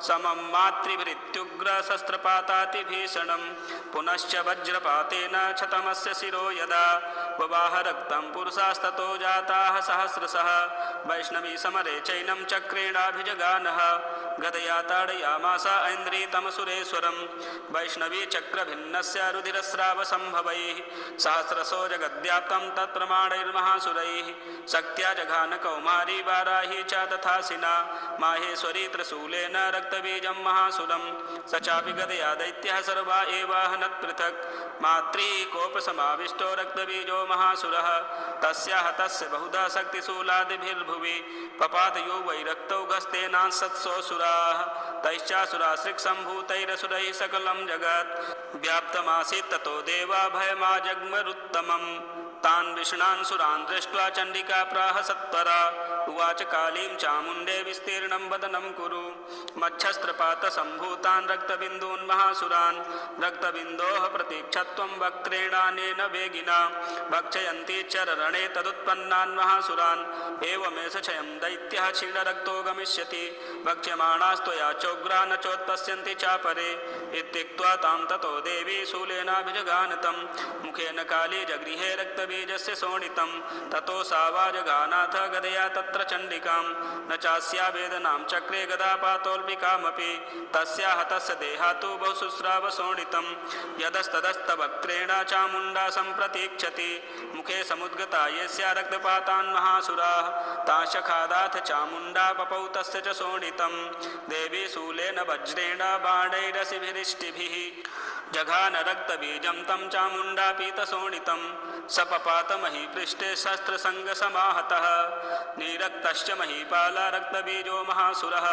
[SPEAKER 1] समं मातृभिरित्युग्रशस्त्रपातातिभीषणं पुनश्च वज्रपातेन क्षतमस्य शिरो यदा बबाह रक्तं पुरुषास्ततो जाताः सहस्रशः वैष्णवी समरे चैनं चक्रेणाभिजगानः गदया ताडयामास ऐन्द्रितमसुरेश्वरं वैष्णवी चक्रभिन्नस्य रुधिरस्रावसम्भवैः सहस्रशो जगद्व्याप्तं तत्प्रमाणैर्महासुरैः शक्त्या जघान कौमारी वाराही च तथासिना माहेश्वरी त्रिशूलेन रक्तबीजं महासुरं स चापि गदया दैत्यः सर्वा एवाहनत् पृथक् मातृकोपसमाविष्टो रक्तबीजो महासुरः तस्य हतस्य बहुधा शक्तिशूलादिभिर्भुवि पपातयो वै रक्तौघस्तेनांसत्सोऽसुराः तैश्चासुरासृक्सम्भूतैरसुरैः सकलं जगत् व्याप्तमासीत् ततो देवा भयमाजग्मरुत्तमम् तान् विष्णान् सुरान् दृष्ट्वा चण्डिका प्राह सत्वरा उवाच कालीं चामुण्डे विस्तीर्णं वदनं कुरु मच्छस्त्रपातसम्भूतान् रक्तबिन्दून् महासुरान् रक्तबिन्दोः प्रतीक्षत्वं वक्त्रेणानेन वेगिना भक्षयन्ती चररणे तदुत्पन्नान् महासुरान् एवमेष क्षयं दैत्यः क्षीणरक्तो गमिष्यति भक्ष्यमाणास्त्वया चोग्रा न चोत्पश्यन्ति चापरे इत्युक्त्वा तां ततो देवी शूलेनाभिजगानतं मुखेन काली जगृहे रक्तबीजस्य शोणितं ततो सा वा जगानाथ गदया तत्र चण्डिकां न चास्या वेदनां चक्रे गदापातोऽल्पिकामपि तस्या हतस्य देहातु बहुशुस्रावशोणितं यदस्तदस्तवक्त्रेण चामुण्डा सम्प्रतीक्षति मुखे समुद्गता यस्या रक्तपातान् महासुराः ताशखादाथ चामुण्डा पपौ तस्य च शोणितं देवी शूलेन वज्रेण बाणैरसिभिरिष्टिभिः जघान रक्तबीजं तं चामुण्डा पीतशोणितं सपपात महीपृष्ठे शस्त्रसङ्गसमाहतः निरक्तश्च महीपाला रक्तबीजो महासुरः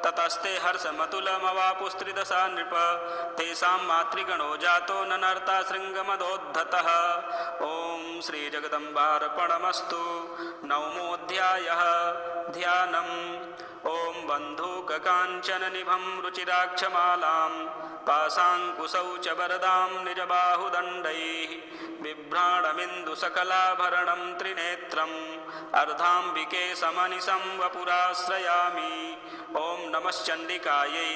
[SPEAKER 1] ततस्ते हर्षमतुलमवापुस्त्रिदशा नृप तेषां मातृगणो जातो ननर्ता शृङ्गमदोद्धतः ॐ श्रीजगदम्बार्पणमस्तु नवमोऽध्यायः ध्यानम् ॐ बन्धूककाञ्चननिभं रुचिराक्षमालां पाशाङ्कुशौ च वरदां निजबाहुदण्डैः बिभ्राणमिन्दुसकलाभरणं त्रिनेत्रम् अर्धाम्बिके समनिशं वपुराश्रयामि ॐ नमश्चण्डिकायै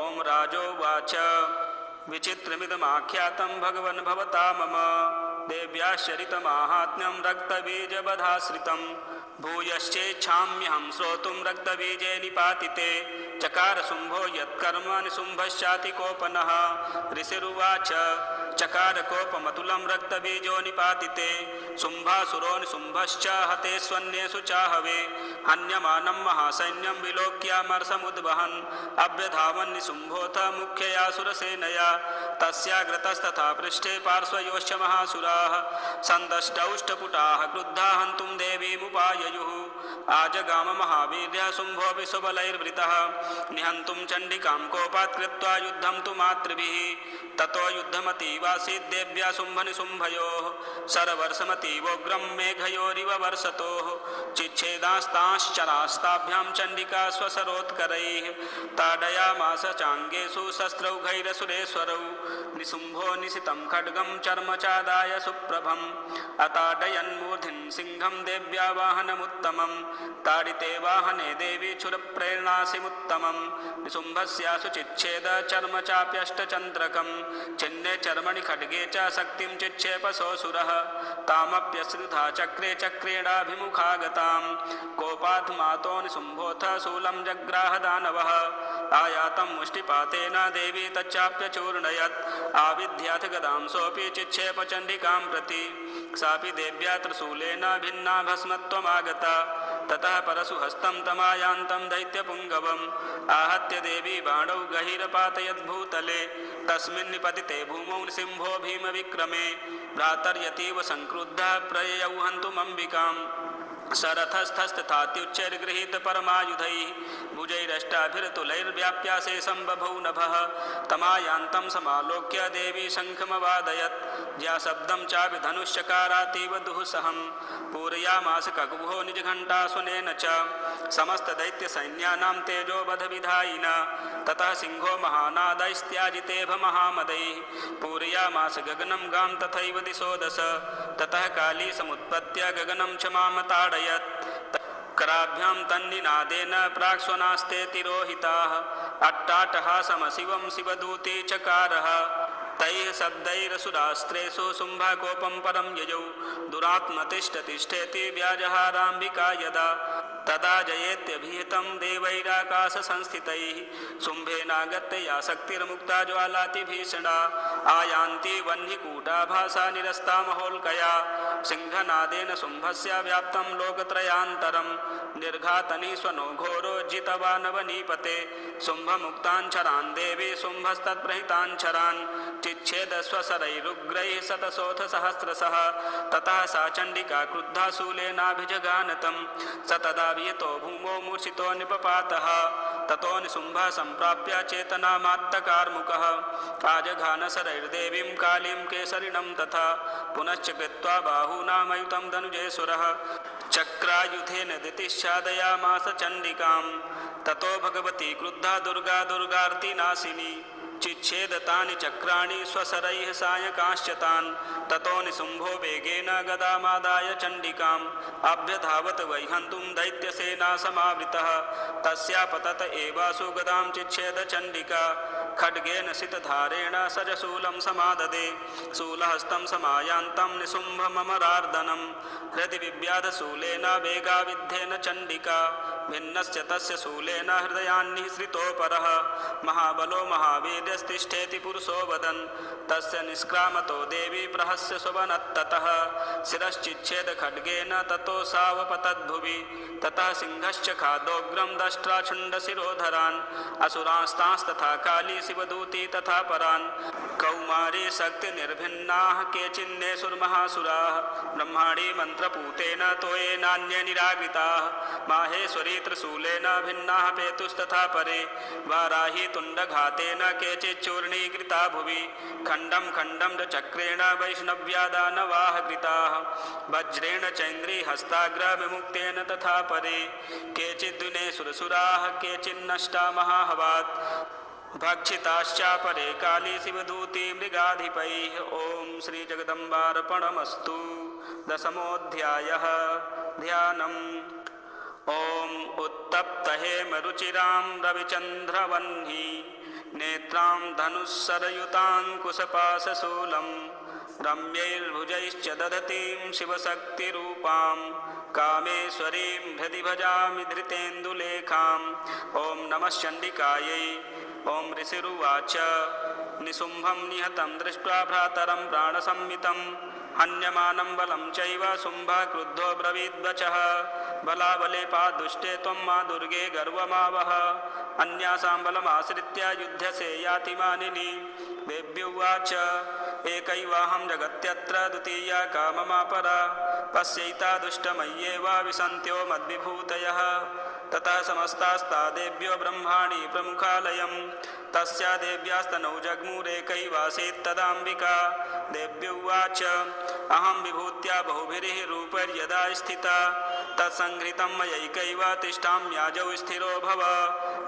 [SPEAKER 1] ॐ राजोवाच विचित्रमिदमाख्यातं भगवन् भवता मम देव्याश्चरितमाहात्म्यं रक्तबीजवधाश्रितं भूयश्चेच्छाम्यहं श्रोतुं रक्तबीजे निपातिते चकार शुम्भो यत्कर्म निशुम्भश्चातिकोपनः ऋषिरुवाच चकार कोपमतुलं रक्तबीजो निपातिते शुम्भासुरो निशुम्भश्च हते स्वन्येषु चाहवे हन्यमानं महासैन्यं विलोक्यामर्षमुद्वहन् अभ्यधावन् निशुम्भोऽथ मुख्ययासुरसेनया तस्याग्रतस्तथा पृष्ठे पार्श्वयोश्च महासुराः सन्दष्टौष्टपुटाः क्रुद्धा हन्तुं देवीमुपाययुः आजगाम महावीर्यः शुम्भोऽपि सुबलैर्वृतः निहन्तुं चण्डिकां कोपात् कृत्वा युद्धं तु मातृभिः ततो युद्धमतीवासीत् देव्या शुम्भनिशुम्भयोः शरवर्षमतीवोग्रं मेघयोरिव वर्षतोः चिच्छेदास्ताश्चरास्ताभ्यां चण्डिका स्वशरोत्करैः ताडयामास चाङ्गेषु शस्त्रौघैरसुरेश्वरौ निशुम्भो निशितं खड्गं चर्मचादाय सुप्रभम् अताडयन्मूर्धिं सिंहं देव्या वाहनमुत्तमं ताडिते वाहने देवी क्षुरप्रेरणासिमुत्तमं निशुम्भस्यासु चिच्छेद चर्मचाप्यष्टचन्द्रकं चिन्ने चर्मणि खड्गे च शक्तिं चिक्षेपसोऽसुरः तामप्यश्रुधा चक्रे चक्रेणाभिमुखागतां कोपात् मातो निशुम्भोऽथ शूलं जग्राह दानवः आयातं मुष्टिपातेन देवी तच्चाप्यचूर्णयत् आविद्याथ गदां सोऽपि चिक्षेप चण्डिकां प्रति सापि देव्या त्रिशूलेन भिन्ना भस्मत्वमागता ततः परशु हस्तं तमायान्तं दैत्यपुङ्गवम् आहत्य देवी बाणौ गहिरपातयद्भूतले तस्मिन् निपतिते भूमौ निसिंहो भीमविक्रमे भ्रातर्यतीव संक्रुद्धः प्रययौ हन्तुमम्बिकाम् सरथस्थस्थात्युच्चैर्गृहीत परमायुधैः भुजैरष्टाभिर्तुलैर्व्याप्याशेषं बभौ नभः तमायान्तं समालोक्य देवी शङ्खमवादयत् ज्या शब्दं चाभिधनुश्चकारातीव दुःसहं पूरयामास खगुभो निजघण्टासुनेन च समस्तदैत्यसैन्यानां तेजोवधविधायिना ततः सिंहो महानादैस्त्याजितेभ महामदैः पूरयामास गगनं गां तथैव दिशो दश ततः काली समुत्पत्य गगनं च मामताडयत् कराभ्यां तन्निनादेन प्राक्स्वनास्ते तिरोहिताः अट्टाटहासमशिवं शिवदूते चकारः तैः शब्दैरसुरास्त्रेषु शुम्भकोपं परं ययौ दुरात्मतिष्ठतिष्ठेति व्याजहाराम्बिका यदा तदा जयेत्यभिहितं देवैराकाशसंस्थितैः शुम्भेनागत्य या शक्तिर्मुक्ता ज्वालातिभीषणा आयान्ति वह्निकूटाभासा निरस्ता महोल्कया सिंहनादेन शुम्भस्य व्याप्तं लोकत्रयान्तरं निर्घातनि स्वनो घोरो जितवानवनीपते शुम्भमुक्ताञ्छरान् देवी शुम्भस्तत्प्रहिताञ्छरान् चिच्छेदस्वशरैरुग्रैः शतशोऽथ सहस्रशः ततः सा चण्डिका क्रुद्धा शूलेनाभिजगानतं स तदा वियतो भूमौ मूर्छितो निपपातः ततो निशुम्भः सम्प्राप्य चेतनामात्तकार्मुकः आजघानशरैर्देवीं कालीं केसरिणं तथा पुनश्च कृत्वा बाहूनामयुतं धनुजेश्वरः चक्रायुधेन दितिश्चादयामास चण्डिकां ततो भगवती क्रुद्धा दुर्गा दुर्गार्तिनाशिनी चिच्छेदतानि चक्राणि स्वशरैः सायकांश्च तान् ततो निशुम्भो वेगेन गदामादाय चण्डिकाम् अभ्यधावत् वैहन्तुं दैत्यसेना समावृतः तस्यापतत एवासु गदां चिच्छेद चण्डिका खड्गेन सितधारेण सजशूलं समाददे शूलहस्तं समायान्तं निशुम्भममरार्दनं हृदि विव्याधशूलेन वेगाविद्धेन चण्डिका भिन्नस्य तस्य शूलेन हृदयान्निःसृतोपरः महाबलो महावीर्यस्तिष्ठेति पुरुषो वदन् तस्य निष्क्रामतो देवी प्रहस्य स्ववनत्ततः शिरश्चिच्छेद खड्गेन ततो सावपतद्भुवि ततः सिंहश्च खादोग्रं दष्ट्राचण्डशिरोधरान् असुरांस्तांस्तथा काली शिवदूती तथा परान् कौमारी शक्तिनिर्भिन्नाः केचिन्नेसुर्महासुराः ब्रह्माणी मन्त्रपूतेन तोयेनान्ये निराकृताः माहेश्वरी त्रिशूलेन भिन्नाः पेतुस्तथा परे वाराही तुण्डघातेन केचिच्चूर्णीकृता भुवि खण्डं खण्डं च चक्रेण वैष्णव्यादानवाः कृताः वज्रेण चैन्द्रीहस्ताग्रविमुक्तेन तथा परे केचिद्विनेसुरसुराः केचिन्नष्टा महाहवात् भक्षिताश्चापरे काली शिवदूती मृगाधिपैः ॐ श्रीजगदम्बार्पणमस्तु। दशमोऽध्यायः ध्यानम् ॐ उत्तप्तहेमरुचिरां रविचन्द्रवह्नि नेत्रां धनुःसरयुताङ्कुशपाशशूलं रम्यैर्भुजैश्च दधतीं शिवशक्तिरूपां कामेश्वरीं हृदि भजामि धृतेन्दुलेखाम् ॐ नमः चण्डिकायै। ॐ ऋषिरुवाच निशुम्भं निहतं दृष्ट्वा भ्रातरं प्राणसंहितं हन्यमानं बलं चैव शुम्भः क्रुद्धो ब्रवीद्वचः बलाबले पादुष्टे त्वं मा दुर्गे गर्वमावह अन्यासां बलमाश्रित्य युध्यसे याति मानिनी देव्युवाच एकैवाहं जगत्यत्र द्वितीया का ममापरा पश्यैता दुष्टमय्येव विसन्त्यो मद्विभूतयः ततः समस्तास्ता देव्यो ब्रह्माणि प्रमुखालयं तस्या देव्यास्तनौ जग्मुरेकैवासीत् तदाम्बिका देव्युवाच अहं विभूत्या बहुभिः रूपैर्यदा स्थिता तत्संहृतं मयैकैव तिष्ठाम्याजौ स्थिरो भव।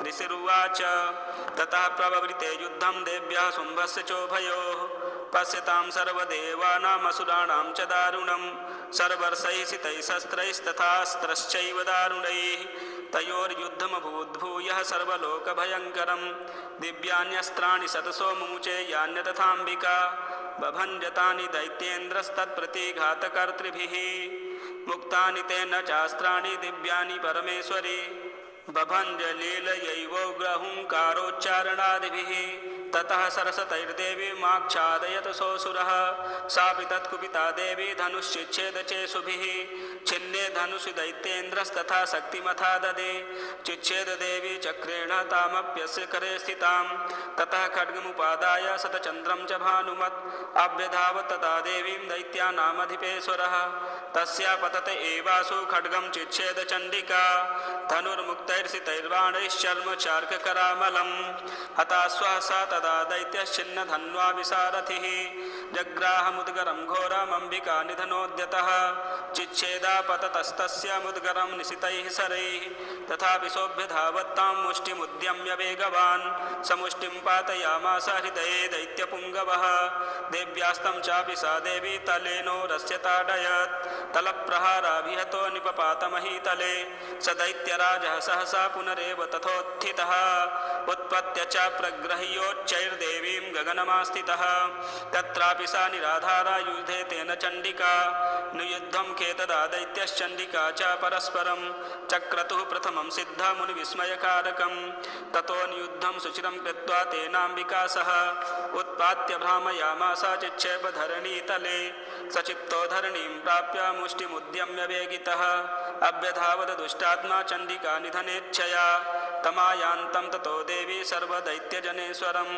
[SPEAKER 1] ऋषिरुवाच ततः प्रववृते युद्धं देव्याः शुम्भस्य चोभयोः पश्यतां सर्वदेवानामसुराणां च दारुणं सर्वर्षैः सितैः शस्त्रैस्तथास्त्रश्चैव दारुणैः तयोर्युद्धमभूद्भूयः सर्वलोकभयङ्करं दिव्यान्यस्त्राणि शतशो मुमुचे यान्यतथाम्बिका बभञ्जतानि दैत्येन्द्रस्तत्प्रतिघातकर्तृभिः मुक्तानि तेन चास्त्राणि दिव्यानि परमेश्वरी बभञ्जलीलयैवोग्रहुङ्कारोच्चारणादिभिः ततः सरसतैर्देवीमाच्छादयत सोऽसुरः सापि तत्कुपिता देवी धनुश्चिच्छेदचेषुभिः छिन्ने धनुषि दैत्येन्द्रस्तथा शक्तिमथा ददे चिच्छेद देवी चक्रेण तामप्यस्य करे स्थितां ततः खड्गमुपादाय शतचन्द्रं च भानुमत् अभ्यधावत् तदा देवीं दैत्यानामधिपेश्वरः तस्या पतत एवासु खड्गं चिच्छेद चण्डिका धनुर्मुक्तैर्सितैर्बाणैश्चर्म चार्ककरामलम् हताश्वः सा तदा दैत्यश्चिन्न धन्वा विसारथिः जग्राहमुद्गरं घोरमम्बिका निधनोद्यतः चिच्छेदा पततस्तस्य मुद्गरं निशितैः शरैः तथापि सोऽभ्यधावत्तां मुष्टिमुद्यम्य वेगवान् समुष्टिं पातयामास हृदये दैत्यपुङ्गवः देव्यास्तं चापि सा देवी तलेनोरस्य ताडयत् तलप्रहाराभिहतो निपपातमहीतले स दैत्यराजः सहसा पुनरेव तथोत्थितः उत्पत्य च प्रग्रह्योच्चैर्देवीं गगनमास्थितः तत्रापि सा निराधारा युधे तेन चण्डिका नुयुद्धं खेतदा दैत्यश्चण्डिका च परस्परं चक्रतुः प्रथमं सिद्धमुनिविस्मयकारकं ततो नियुद्धं सुचिरं कृत्वा तेनाम्बिका सह उत्पात्य भ्रामयामास चिक्षेपधरणीतले सचित्तो धरणीं प्राप्य मुष्टिमुद्यम्य वेगितः अभ्यधावत दुष्टात्मा चण्डिका निधनेच्छया तमायान्तं ततो देवी सर्वदैत्यजनेश्वरं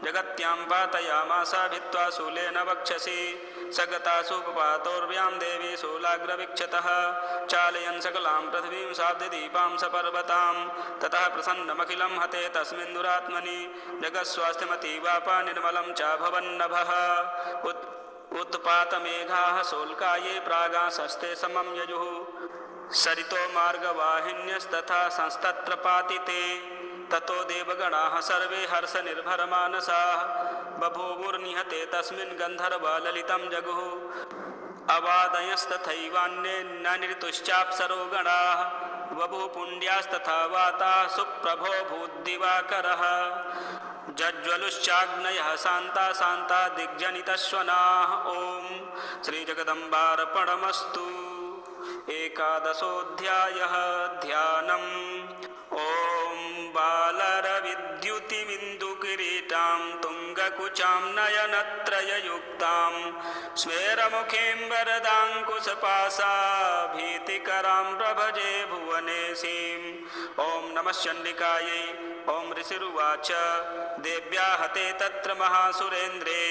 [SPEAKER 1] जगत्यां पातयामास भित्त्वा शूलेन वक्षसि सगतासुपपातोर्व्यां देवी शूलाग्रवीक्षतः चालयन् सकलां पृथिवीं साब्धदीपां सपर्वतां ततः प्रसन्नमखिलं हते तस्मिन् दुरात्मनि जगत्स्वास्थ्यमतीवापा निर्मलं चाभवन्नभः उत्पातमेघाः शोल्काये प्रागासस्ते समं यजुः सरितो मार्गवाहिन्यस्तथा संस्तत्र पातिते ततो देवगणाः सर्वे हर्षनिर्भरमानसाः बभूवुर्निहते तस्मिन् गन्धर्वललितं जगुः अवादयस्तथैवान्ये न नृतुश्चाप्सरो गणाः बभूपुण्ड्यास्तथा वाताः सुप्रभो भूद्दिवाकरः जज्ज्वलुश्चाग्नयः शान्ता शान्ता दिग्जनितश्वनाः ॐ श्रीजगदम्बार्पणमस्तु। एकादशोऽध्यायः ध्यानम् ॐ बालरविद्युतिमिन्दुकिरीटां तुङ्गकुचां नयनत्रययुक्तां स्मेरमुखीं वरदाङ्कुशपाशाभीतिकरां प्रभजे भुवनेशीम् ॐ नमः चण्डिकायै। ॐ ऋषिरुवाच देव्या हते तत्र महासुरेन्द्रे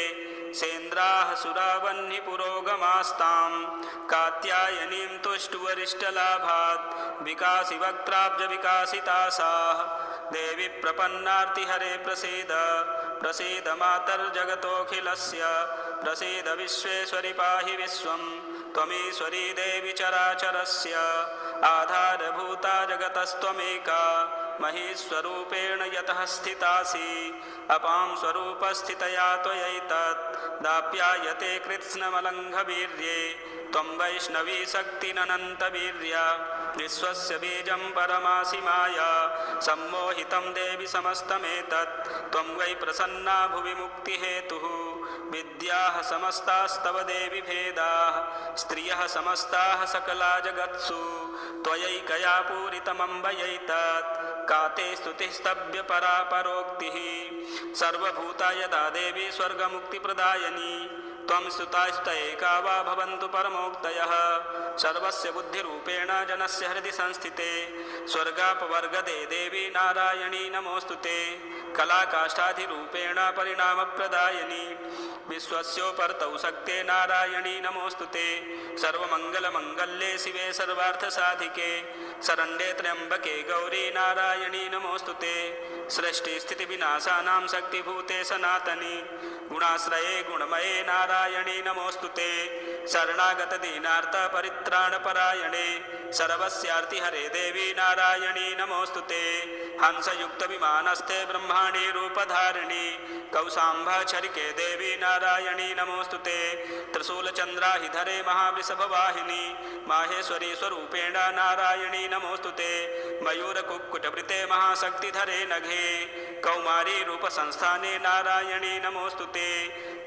[SPEAKER 1] सेन्द्राः सुरावह्निपुरोगमास्तां कात्यायनीं तुष्टुवरिष्ठलाभात् विकासिवक्त्राब्जविकासितासाः देवी प्रपन्नार्तिहरे प्रसीद प्रसीद मातर्जगतोऽखिलस्य प्रसीद विश्वेश्वरि पाहि विश्वं त्वमीश्वरी देवी चराचरस्य आधारभूता जगतस्त्वमेका महीस्वरूपेण यतः स्थितासि अपां स्वरूपस्थितया त्वयैतत् दाप्यायते कृत्स्नमलङ्घवीर्ये त्वं वैष्णवी शक्तिरनन्तवीर्या विश्वस्य बीजं परमासि माया सम्मोहितं देवि समस्तमेतत् त्वं वै प्रसन्ना भुवि मुक्तिहेतुः विद्याः समस्तास्तव देवि भेदाः स्त्रियः समस्ताः सकला जगत्सु त्वयैकया पूरितमम्बयैतत् काते स्तुतिस्तभ्य परापरोक्तिः सर्वभूता यदा देवी स्वर्गमुक्तिप्रदायिनी त्वं स्तुतास्त एका वा भवन्तु परमोक्तयः सर्वस्य बुद्धिरूपेण जनस्य हृदि संस्थिते स्वर्गापवर्गदे देवी नारायणी नमोऽस्तुते कलाकाष्ठाधिरूपेण परिणामप्रदायिनी विश्वस्योपर्तौ शक्ते नारायणी नमोऽस्तुते सर्वमङ्गलमङ्गल्ये शिवे सर्वार्थसाधिके शरण्ये त्र्यम्बके गौरी नारायणी नमोऽस्तुते सृष्टिस्थितिविनाशानां शक्तिभूते सनातनी गुणाश्रये गुणमये नारायणी नमोऽस्तुते शरणागतदीनार्तपरित्राणपरायणे सर्वस्यार्तिहरे देवी नारायणी नमोऽस्तुते हंसयुक्तविमानस्थे ब्रह्माणी रूपधारिणी कौशाम्भचरिके देवी नारायणी नमोऽस्तुते त्रिशूलचन्द्राहिधरे महावृषभवाहिनी माहेश्वरी स्वरूपेण नारायणी नमोऽस्तुते मयूरकुक्कुटवृते महाशक्तिधरे नघे कौमारी रूपसंस्थाने नारायणी नमोऽस्तुते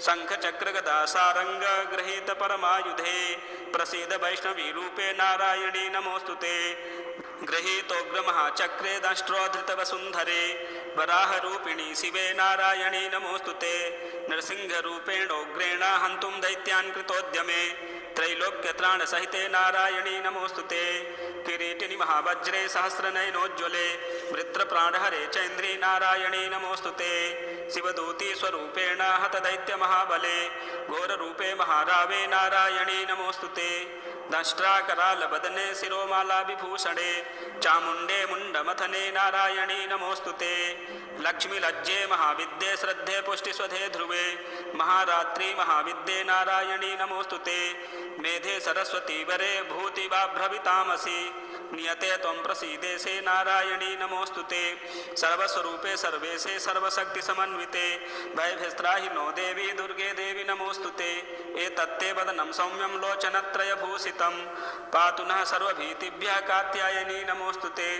[SPEAKER 1] शङ्खचक्रगदासारङ्ग गृहीत परमायुधे प्रसीद वैष्णवी रूपे नारायणी नमोऽस्तुते गृहीतोग्रमहाचक्रे दष्ट्रोद्धृतवसुन्धरे वराहरूपिणी शिवे नारायणी नमोऽस्तुते नृसिंहरूपेणोग्रेण हन्तुं दैत्यान् कृतोद्यमे त्रैलोक्यत्राणसहिते नारायणी नमोऽस्तुते किरीटिनि महावज्रे सहस्रनयनोज्ज्वले वृत्रप्राणहरे चैन्द्री नारायणी नमोऽस्तुते शिवदूती स्वरूपेण हतदैत्यमहाबले घोररूपे महारावे नारायणी नमोऽस्तुते दंष्ट्राकरालबदने शिरोमालाविभूषणे चामुण्डे मुण्डमथने नारायणी नमोऽस्तुते लक्ष्मीलज्जे महाविद्ये श्रद्धे पुष्टिस्वधे ध्रुवे महारात्रि महाविद्ये नारायणी नमोऽस्तुते मेधे सरस्वती वरे भूतिवाभ्रवितामसि नियते त्वं प्रसीदेसे नारायणी नमोऽस्तुते सर्वस्वरूपे सर्वेशे सर्वशक्तिसमन्विते भयभिस्त्राहि नो देवी दुर्गे देवी नमोऽस्तुते एतत्ते वदनं सौम्यं लोचनत्रयभूषितं पातु नः सर्वभीतिभ्यः कात्यायनी नमोऽस्तुते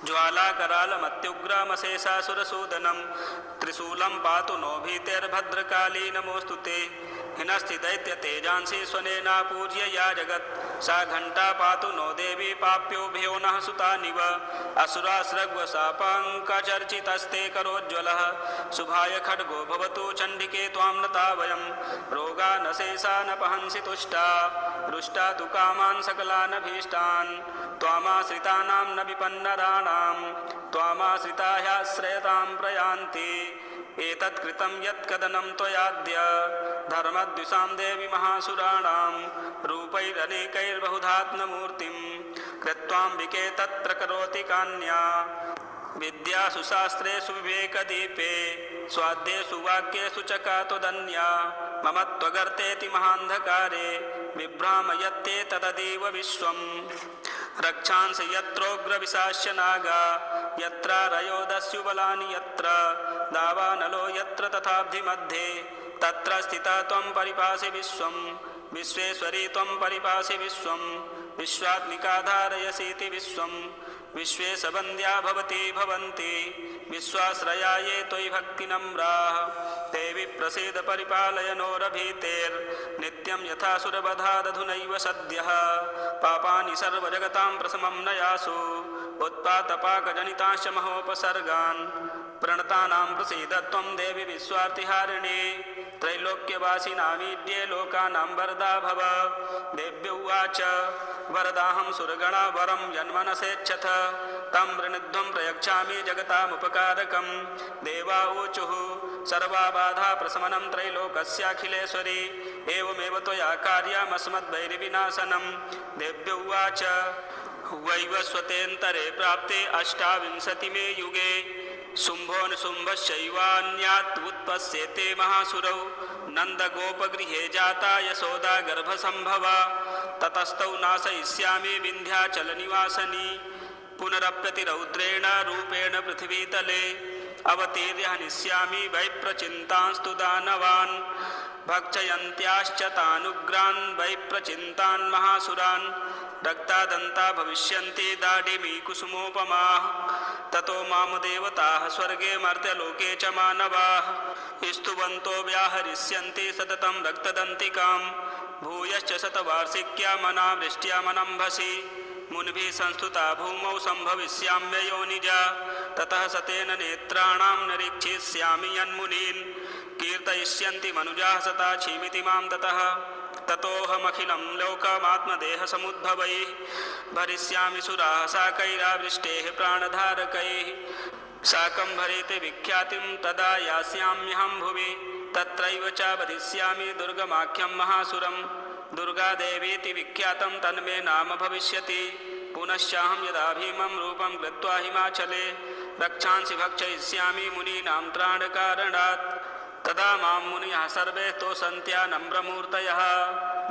[SPEAKER 1] ज्वालाकरालमत्युग्रमशेषासुरसूदनं त्रिशूलं पातु नो भीतेर्भद्रकाली नमोऽस्तुते हिनस्ति दैत्यतेजांसि स्वनेना पूज्य या जगत् सा घण्टा पातु नो देवी पाप्योभ्यो नः सुतानिव असुरास्रग्वशापाङ्कचर्चितस्ते करोज्ज्वलः शुभाय खड्गो भवतु चण्डिके त्वां नता वयं रोगानशेषा न पहंसि तुष्टा रुष्टा तु कामान् सकलानभीष्टान् त्वामाश्रितानां न विपन्नराणां त्वामाश्रिता ह्याश्रयतां प्रयान्ति एतत्कृतं यत्कदनं त्वयाद्य धर्मद्विषां देवी महासुराणां रूपैरनेकैर्बहुधात्ममूर्तिं कृत्वाम्बिके तत्र करोति कान्या विद्यासु शास्त्रेषु विवेकदीपे स्वाद्येषु वाक्येषु चकातुदन्या मम त्वगर्तेति महान्धकारे विभ्रामयत्ते तदतीव विश्वम् रक्षांसि यत्रोग्रविशास्य नागा यत्रारयोदस्युबलानि यत्र दावानलो यत्र तथाब्धिमध्ये तत्र स्थिता त्वं परिपासि विश्वं विश्वेश्वरी त्वं परिपासि विश्वं विश्वात्मिका धारयसीति विश्वं विश्वेशवन्द्या भवती भवन्ति विश्वाश्रया ये त्वयि भक्तिनम्राः ते विप्रसीद परिपालय नोरभीतेर्नित्यं यथासुरवधादधुनैव सद्यः पापानि सर्वजगतां प्रशमं नयासु उत्पातपाकजनितांश्च महोपसर्गान् प्रणतानां प्रसीद त्वं देवी विश्वार्तिहारिणी त्रैलोक्यवासिनामीड्ये लोकानां वरदा भव देव्य उवाच वरदाहं सुरगणा वरं यन्मनसेच्छथ तं वृणध्वं प्रयच्छामि जगतामुपकारकं देवा ऊचुः सर्वाबाधा प्रशमनं त्रैलोकस्याखिलेश्वरी एवमेव त्वया कार्यमस्मद्वैरिविनाशनं देव्य उवाच वैवस्वतेऽन्तरे प्राप्ते अष्टाविंशतिमे युगे शुम्भोऽनुशुम्भश्चैवान्यात् उत्पश्येते महासुरौ नन्दगोपगृहे जाता यशोदा गर्भसम्भवा ततस्तौ नाशयिष्यामि विन्ध्याचलनिवासनी पुनरप्यतिरौद्रेण रूपेण पृथिवीतले अवतीर्य हनिष्यामि वैप्रचिन्तांस्तु दानवान् भक्षयन्त्याश्च तानुग्रान् वैप्रचिन्तान् महासुरान् रक्तादन्ता भविष्यन्ति दाडिमी कुसुमोपमाः ततो माम देवताः स्वर्गे मर्त्यलोके च मानवाः स्तुवन्तो व्याहरिष्यन्ति सततं रक्तदन्तिकां भूयश्च शतवार्षिक्या मनावृष्ट्या मनम्भसि मुनिभिः संस्तुता भूमौ सम्भविष्याम्ययोनिजा ततः सतेन नेत्राणां निरीक्षिष्यामि यन्मुनीन् कीर्तयिष्यन्ति मनुजाः सता क्षीमिति मां ततः ततोऽहमखिलं लोकमात्मदेहसमुद्भवैः भरिष्यामि सुराः साकैरावृष्टेः प्राणधारकैः शाकम्भरीति विख्यातिं तदा यास्याम्यहं भुवि तत्रैव च वधिष्यामि दुर्गमाख्यं महासुरं दुर्गादेवीति विख्यातं तन्मे नाम भविष्यति पुनश्चाहं यदा भीमं रूपं कृत्वा हिमाचले रक्षांसि भक्षयिष्यामि मुनीनां त्राणकारणात् तदा मां मुनियः सर्वे स्तोषन्त्या नम्रमूर्तयः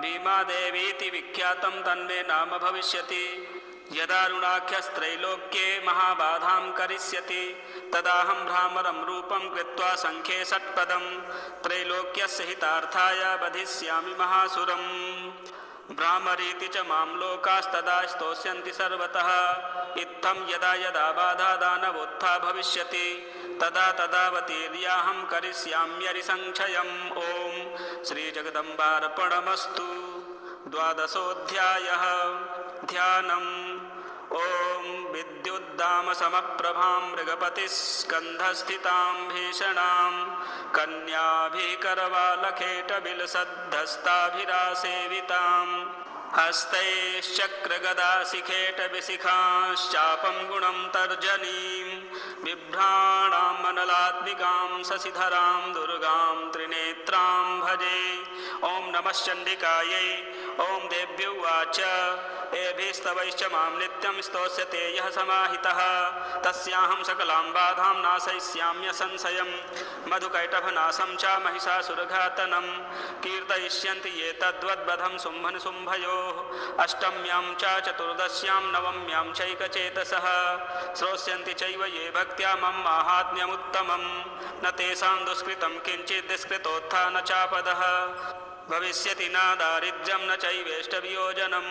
[SPEAKER 1] भीमादेवीति विख्यातं तन्मे नाम भविष्यति यदारुणाख्यस्त्रैलोक्ये महाबाधां करिष्यति तदाहं भ्रामरं रूपं कृत्वा संख्ये षट्पदं त्रैलोक्यस्य हितार्थाय वधिष्यामि महासुरम् भ्रामरीति च मां लोकास्तदा स्तोष्यन्ति सर्वतः इत्थं यदा यदा बाधा दानवोत्था भविष्यति तदा तदावतीर्याहं करिष्याम्यरिसंक्षयम् ॐ श्रीजगदम्बार्पणमस्तु। द्वादशोऽध्यायः ध्यानम्। ॐ विद्युद् विद्युद्दाम समप्रभां मृगपतिस्कन्धस्थितां भीषणां कन्याभिकरवालखेटबिलसद्धस्ताभिरासेवितां हस्तैश्चक्रगदाशिखेटविशिखाश्चापं गुणं तर्जनीं बिभ्राणां मनलात्मिकां शशिधरां दुर्गां त्रिनेत्रां भजे। ॐ नमः चण्डिकायै। ॐ देव्यो उवाच एभिस्तवैश्च मां नित्यं स्तोष्यते यः समाहितः तस्याहं सकलां बाधां नाशयिष्याम्य संशयं मधुकैटभनाशं च महिषासुरघातनं कीर्तयिष्यन्ति ये तद्वद्वधं शुम्भनिशुम्भयोः अष्टम्यां च चतुर्दश्यां नवम्यां चैकचेतसः श्रोष्यन्ति चैव ये भक्त्या मम माहात्म्यमुत्तमं न तेषां दुष्कृतं किञ्चित् दुष्कृतोत्थान चापदः भविष्यति न दारिद्र्यं न चैवेष्टवियोजनं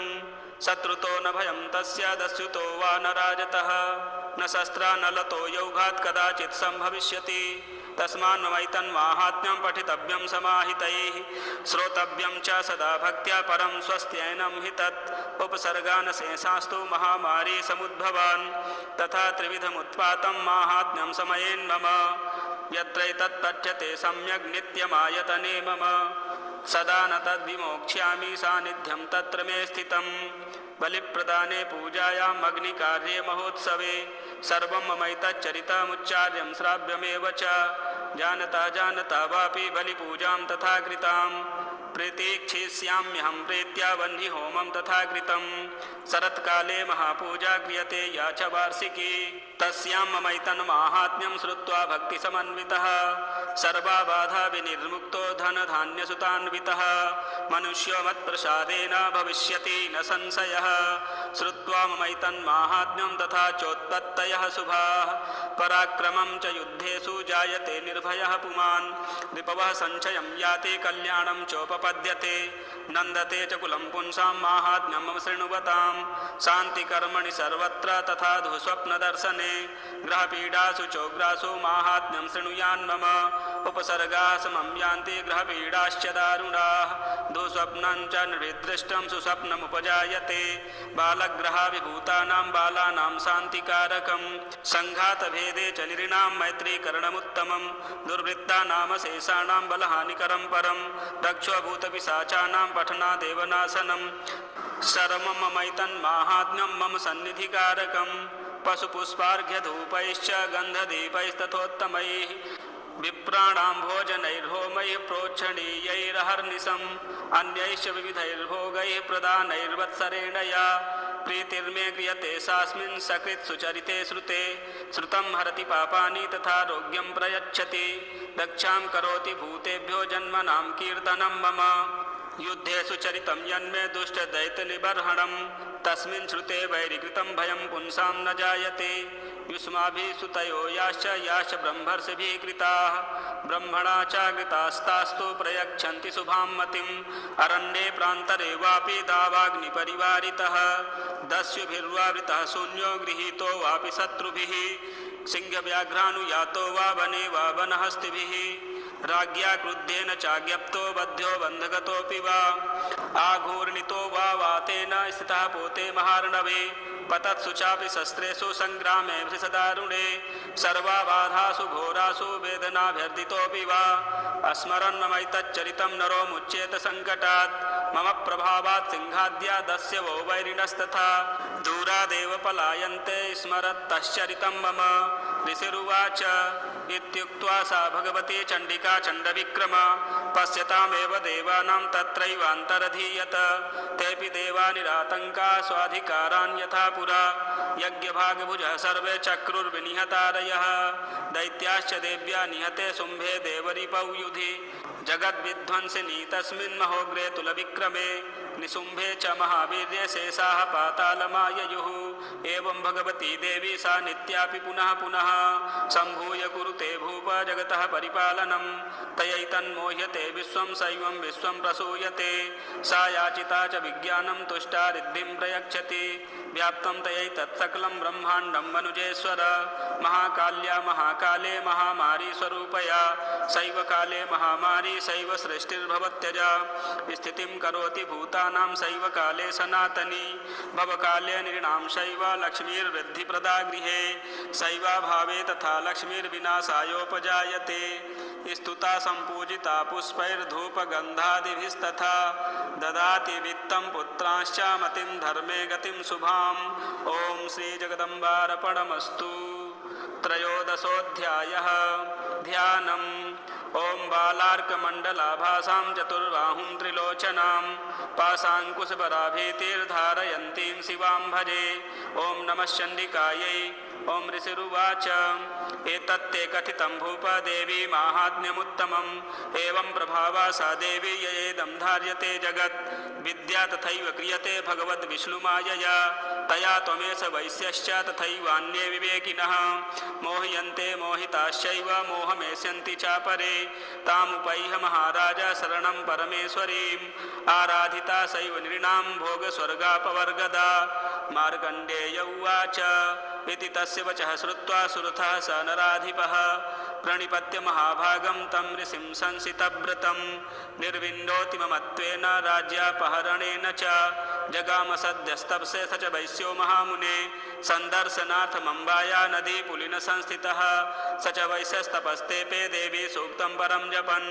[SPEAKER 1] शत्रुतो न भयं तस्य दस्युतो वा न राजतः न शस्त्रा न लतो यौघात् कदाचित् सम्भविष्यति तस्मान्ममैतन्माहात्म्यं पठितव्यं समाहितैः श्रोतव्यं च सदा भक्त्या परं स्वस्त्यैनं हि तत् उपसर्गानशेषास्तु महामारी समुद्भवान् तथा त्रिविधमुत्पातं माहात्म्यं समयेन्मम यत्रैतत्पठ्यते सम्यग् नित्यमायतने मम सदा न तद्विमोक्ष्यामि सान्निध्यं तत्र मे स्थितं बलिप्रदाने पूजायाम् अग्निकार्ये महोत्सवे सर्वं ममैतच्चरितमुच्चार्यं श्राव्यमेव च जानता जानता वापि बलिपूजां तथा कृतां प्रीतीक्षिष्याम्यहं प्रीत्या वह्निहोमं तथा कृतं शरत्काले महापूजा क्रियते या च वार्षिकी तस्यां ममैतन्माहात्म्यं श्रुत्वा भक्तिसमन्वितः सर्वाबाधा विनिर्मुक्तो धनधान्यसुतान्वितः मनुष्यो मत्प्रसादेन भविष्यति न संशयः श्रुत्वा ममैतन्माहात्म्यं तथा चोत्पत्तयः शुभाः पराक्रमं च युद्धेषु जायते निर्भयः पुमान् रिपवः संचयं याति कल्याणं चोपपद्यते नन्दते च कुलं पुंसां माहात्म्यं मम शृण्वतां शान्तिकर्मणि सर्वत्र तथा दुःस्वप्नदर्शने ग्रहपीडासु चोग्रासु माहात्म्यं शृणुयान्मम उपसर्गाः समं यान्ति ग्रहपीडाश्च दारुणाः दुःस्वप्नं च निर्दृष्टं सुस्वप्नमुपजायते बालग्रहाभिभूतानां बालानां शान्तिकारकं सङ्घातभेदे च नृणां मैत्रीकरणमुत्तमं दुर्वृत्तानामशेषाणां बलहानिकरं परं रक्षोभूतपिशाचानां पठनादेव नाशनं सर्वं ममैतन्माहात्म्यं मम सन्निधिकारकं पशुपुष्पार्घ्यधूपैश्च गन्धदीपैस्तथोत्तमैः विप्राणां भोजनैर्होमैः प्रोक्षणीयैरहर्निशम् अन्यैश्च विविधैर्भोगैः प्रदानैर्वत्सरेण या प्रीतिर्मे क्रियते सास्मिन् सकृत् सुचरिते श्रुते श्रुतं हरति पापानि तथारोग्यं प्रयच्छति रक्षां करोति भूतेभ्यो जन्मनां कीर्तनं मम युद्धे सुचरितं यन्मे दुष्टदैत्यनिबर्हणं तस्मिन् श्रुते वैरिकृतं भयं पुंसां न जायते युष्माभिः सुतयो याश्च ब्रह्मर्षिभिः कृताः ब्रह्मणा चागृतास्तास्तु प्रयच्छन्ति शुभां मतिम् अरण्ये प्रान्तरे वापि दावाग्निपरिवारितः दस्युभिर्वावृतः शून्यो गृहीतो वापि शत्रुभिः सिंहव्याघ्रानुयातो वा वने वा वनहस्तिभिः राज्ञा क्रुद्धेन चाज्ञप्तो बध्यो बन्धगतोऽपि वा आघूर्णितो वा वातेन स्थितः पोते महार्णवे पतत्सु चापि शस्त्रेषु सङ्ग्रामे भृशदारुणे सर्वाबाधासु घोरासु वेदनाभ्यर्दितोऽपि वा अस्मरन् ममैतच्चरितं नरो मुच्येत सङ्कटात् मम प्रभावात् सिंहाद्या दस्यवो वैरिणस्तथा दूरादेव पलायन्ते स्मरत्तश्चरितं मम ऋषिरुवाच इत्युक्त्वा सा भगवती चण्डिका चण्डविक्रमा पश्यतामेव देवानां तत्रैवान्तरधीयत तेऽपि देवा निरातङ्का स्वाधिकारान् यथा पुरा यज्ञभागभुजः सर्वे चक्रुर्विनिहतारयः दैत्याश्च देव्या निहते शुम्भे देवरिपौ युधि जगद्विध्वंसिनी तस्मिन् महोग्रे तुलविक्रमे निशुम्भे च महावीर्ये शेषाः पातालमाययुः एवं भगवती देवी सा नित्यापि पुनः पुनः सम्भूय कुरुते भूप जगतः परिपालनं तयैतन्मोह्यते विश्वं सैवं विश्वं प्रसूयते सा याचिता च विज्ञानं तुष्टा रिद्धिं प्रयच्छति व्याप्तं तयैतत्सकलं ब्रह्माण्डं मनुजेश्वर महाकाल्या महाकाले महामारी स्वरूपया सैव काले महामारी सैव सृष्टिर्भवत्यजा स्थितिं करोति भूतानां सैव काले सनातनी भवकाले नृणां शैव लक्ष्मीर्वृद्धिप्रदा गृहे सैवाभावे तथा लक्ष्मीर्विनाशायोपजायते स्तुता सम्पूजिता पुष्पैर्धूपगन्धादिभिस्तथा ददाति वित्तं पुत्रांश्च मतिं धर्मे गतिं शुभाम् ॐ श्रीजगदम्बार्पणमस्तु। त्रयोदशोऽध्यायः ध्यानम् ॐ बालार्कमण्डलाभासां चतुर्बाहुं त्रिलोचनां पाशाङ्कुशबराभीतिर्धारयन्तीं शिवां भजे। ॐ नमः चण्डिकायै। ॐ ऋषिरुवाच एतत्ते कथितं भूपदेवी माहात्म्यमुत्तमम् एवं प्रभावा सा देवी ययेदं धार्यते जगत् विद्या तथैव क्रियते भगवद्विष्णुमायया तया त्वमेष वैश्यश्च तथैवान्ये विवेकिनः मोह्यन्ते मोहिताश्चैव मोहमेष्यन्ति चापरे तामुपैह महाराज शरणं परमेश्वरीम् आराधिता सैव नृणां भोगस्वर्गापवर्गदा। मार्कण्डेय उवाच इति तस्य वचः श्रुत्वा सुरथः स नराधिपः प्रणिपत्य महाभागं तं ऋषिं संसितव्रतं निर्विण्डोतिममत्वेन राज्यापहरणेन च जगाम सद्यस्तप्से स च वैश्यो महामुने सन्दर्शनार्थमम्बाया नदी पुलिन संस्थितः स च वैश्यस्तपस्तेपे देवी सूक्तं परं जपन्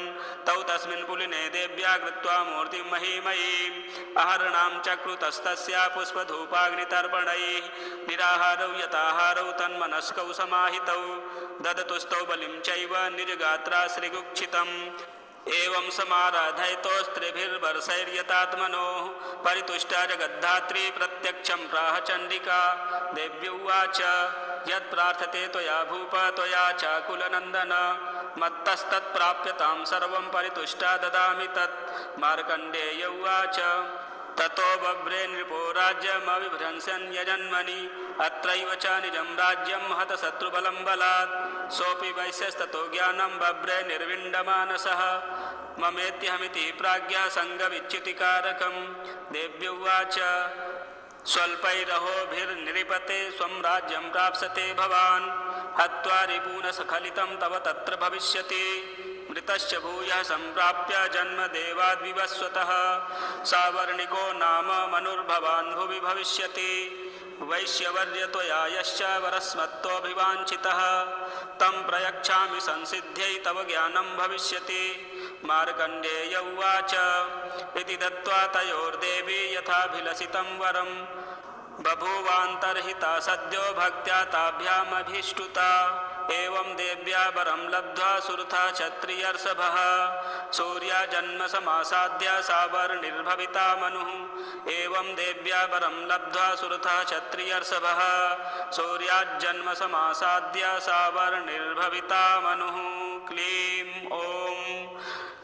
[SPEAKER 1] तौ तस्मिन् पुलिने देव्या कृत्वा मूर्तिं महीमयीम् आहरणां चक्रुतस्तस्या पुष्पधूपाग्नितर्पणैः निराहारौ यथाहारौ तन्मनस्कौ समाहितौ ददतुस्तौ बलिं चैव निजगात्रा श्रीगुक्षितम् एवं समाराधयतोस्त्रिभिर्वर्षैर्यतात्मनो परितुष्टा जगद्धात्री प्रत्यक्षं प्राह चण्डिका देव्युवाच यत्प्रार्थते त्वया भूप त्वया चाकुलनन्दन मत्तस्तत्प्राप्यतां सर्वं परितुष्टा ददामि तत्। मार्कण्डेय उवाच ततो बभ्रे नृपो राज्यमविभ्रंशन् यजन्मनि अत्रैव च निजं राज्यं महत शत्रुबलं बलात् सोऽपि वैश्यस्ततो ज्ञानं बभ्रे निर्विण्डमानसः ममेत्यहमिति प्राज्ञः सङ्गविच्युतिकारकं। देव्युवाच स्वल्पैरहोभिर्निरिपते स्वं राज्यं प्राप्स्यते भवान् हत्वा रिपूनसखलितं तव तत्र भविष्यति मृतश्च भूयः सम्प्राप्य जन्म देवाद्विवस्वतः सावर्णिको नाम मनुर्भवान् भुवि भविष्यति वैश्यवर्य त्वया यश्च वरस्मत्तोऽभिवाञ्छितः तं प्रयच्छामि संसिद्ध्यै तव ज्ञानं भविष्यति। मार्कण्डेय उवाच इति दत्त्वा तयोर्देवी यथाभिलषितं वरं बभूवान्तर्हिता सद्यो भक्त्या ताभ्यामभीष्टुता एवं देव्या वरं लब्ध्वा सुरथा क्षत्रियर्षभः सूर्याजन्म समासाद्य सावर्णिर्भविता मनुः एवं देव्या वरं लब्ध्वा सुरथा क्षत्रियर्षभः सूर्याजन्म समासाद्य सावर्णिर्भविता मनुः। क्लीं ॐ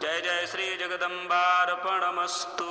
[SPEAKER 1] जय जय श्री जगदम्बार्पणमस्तु।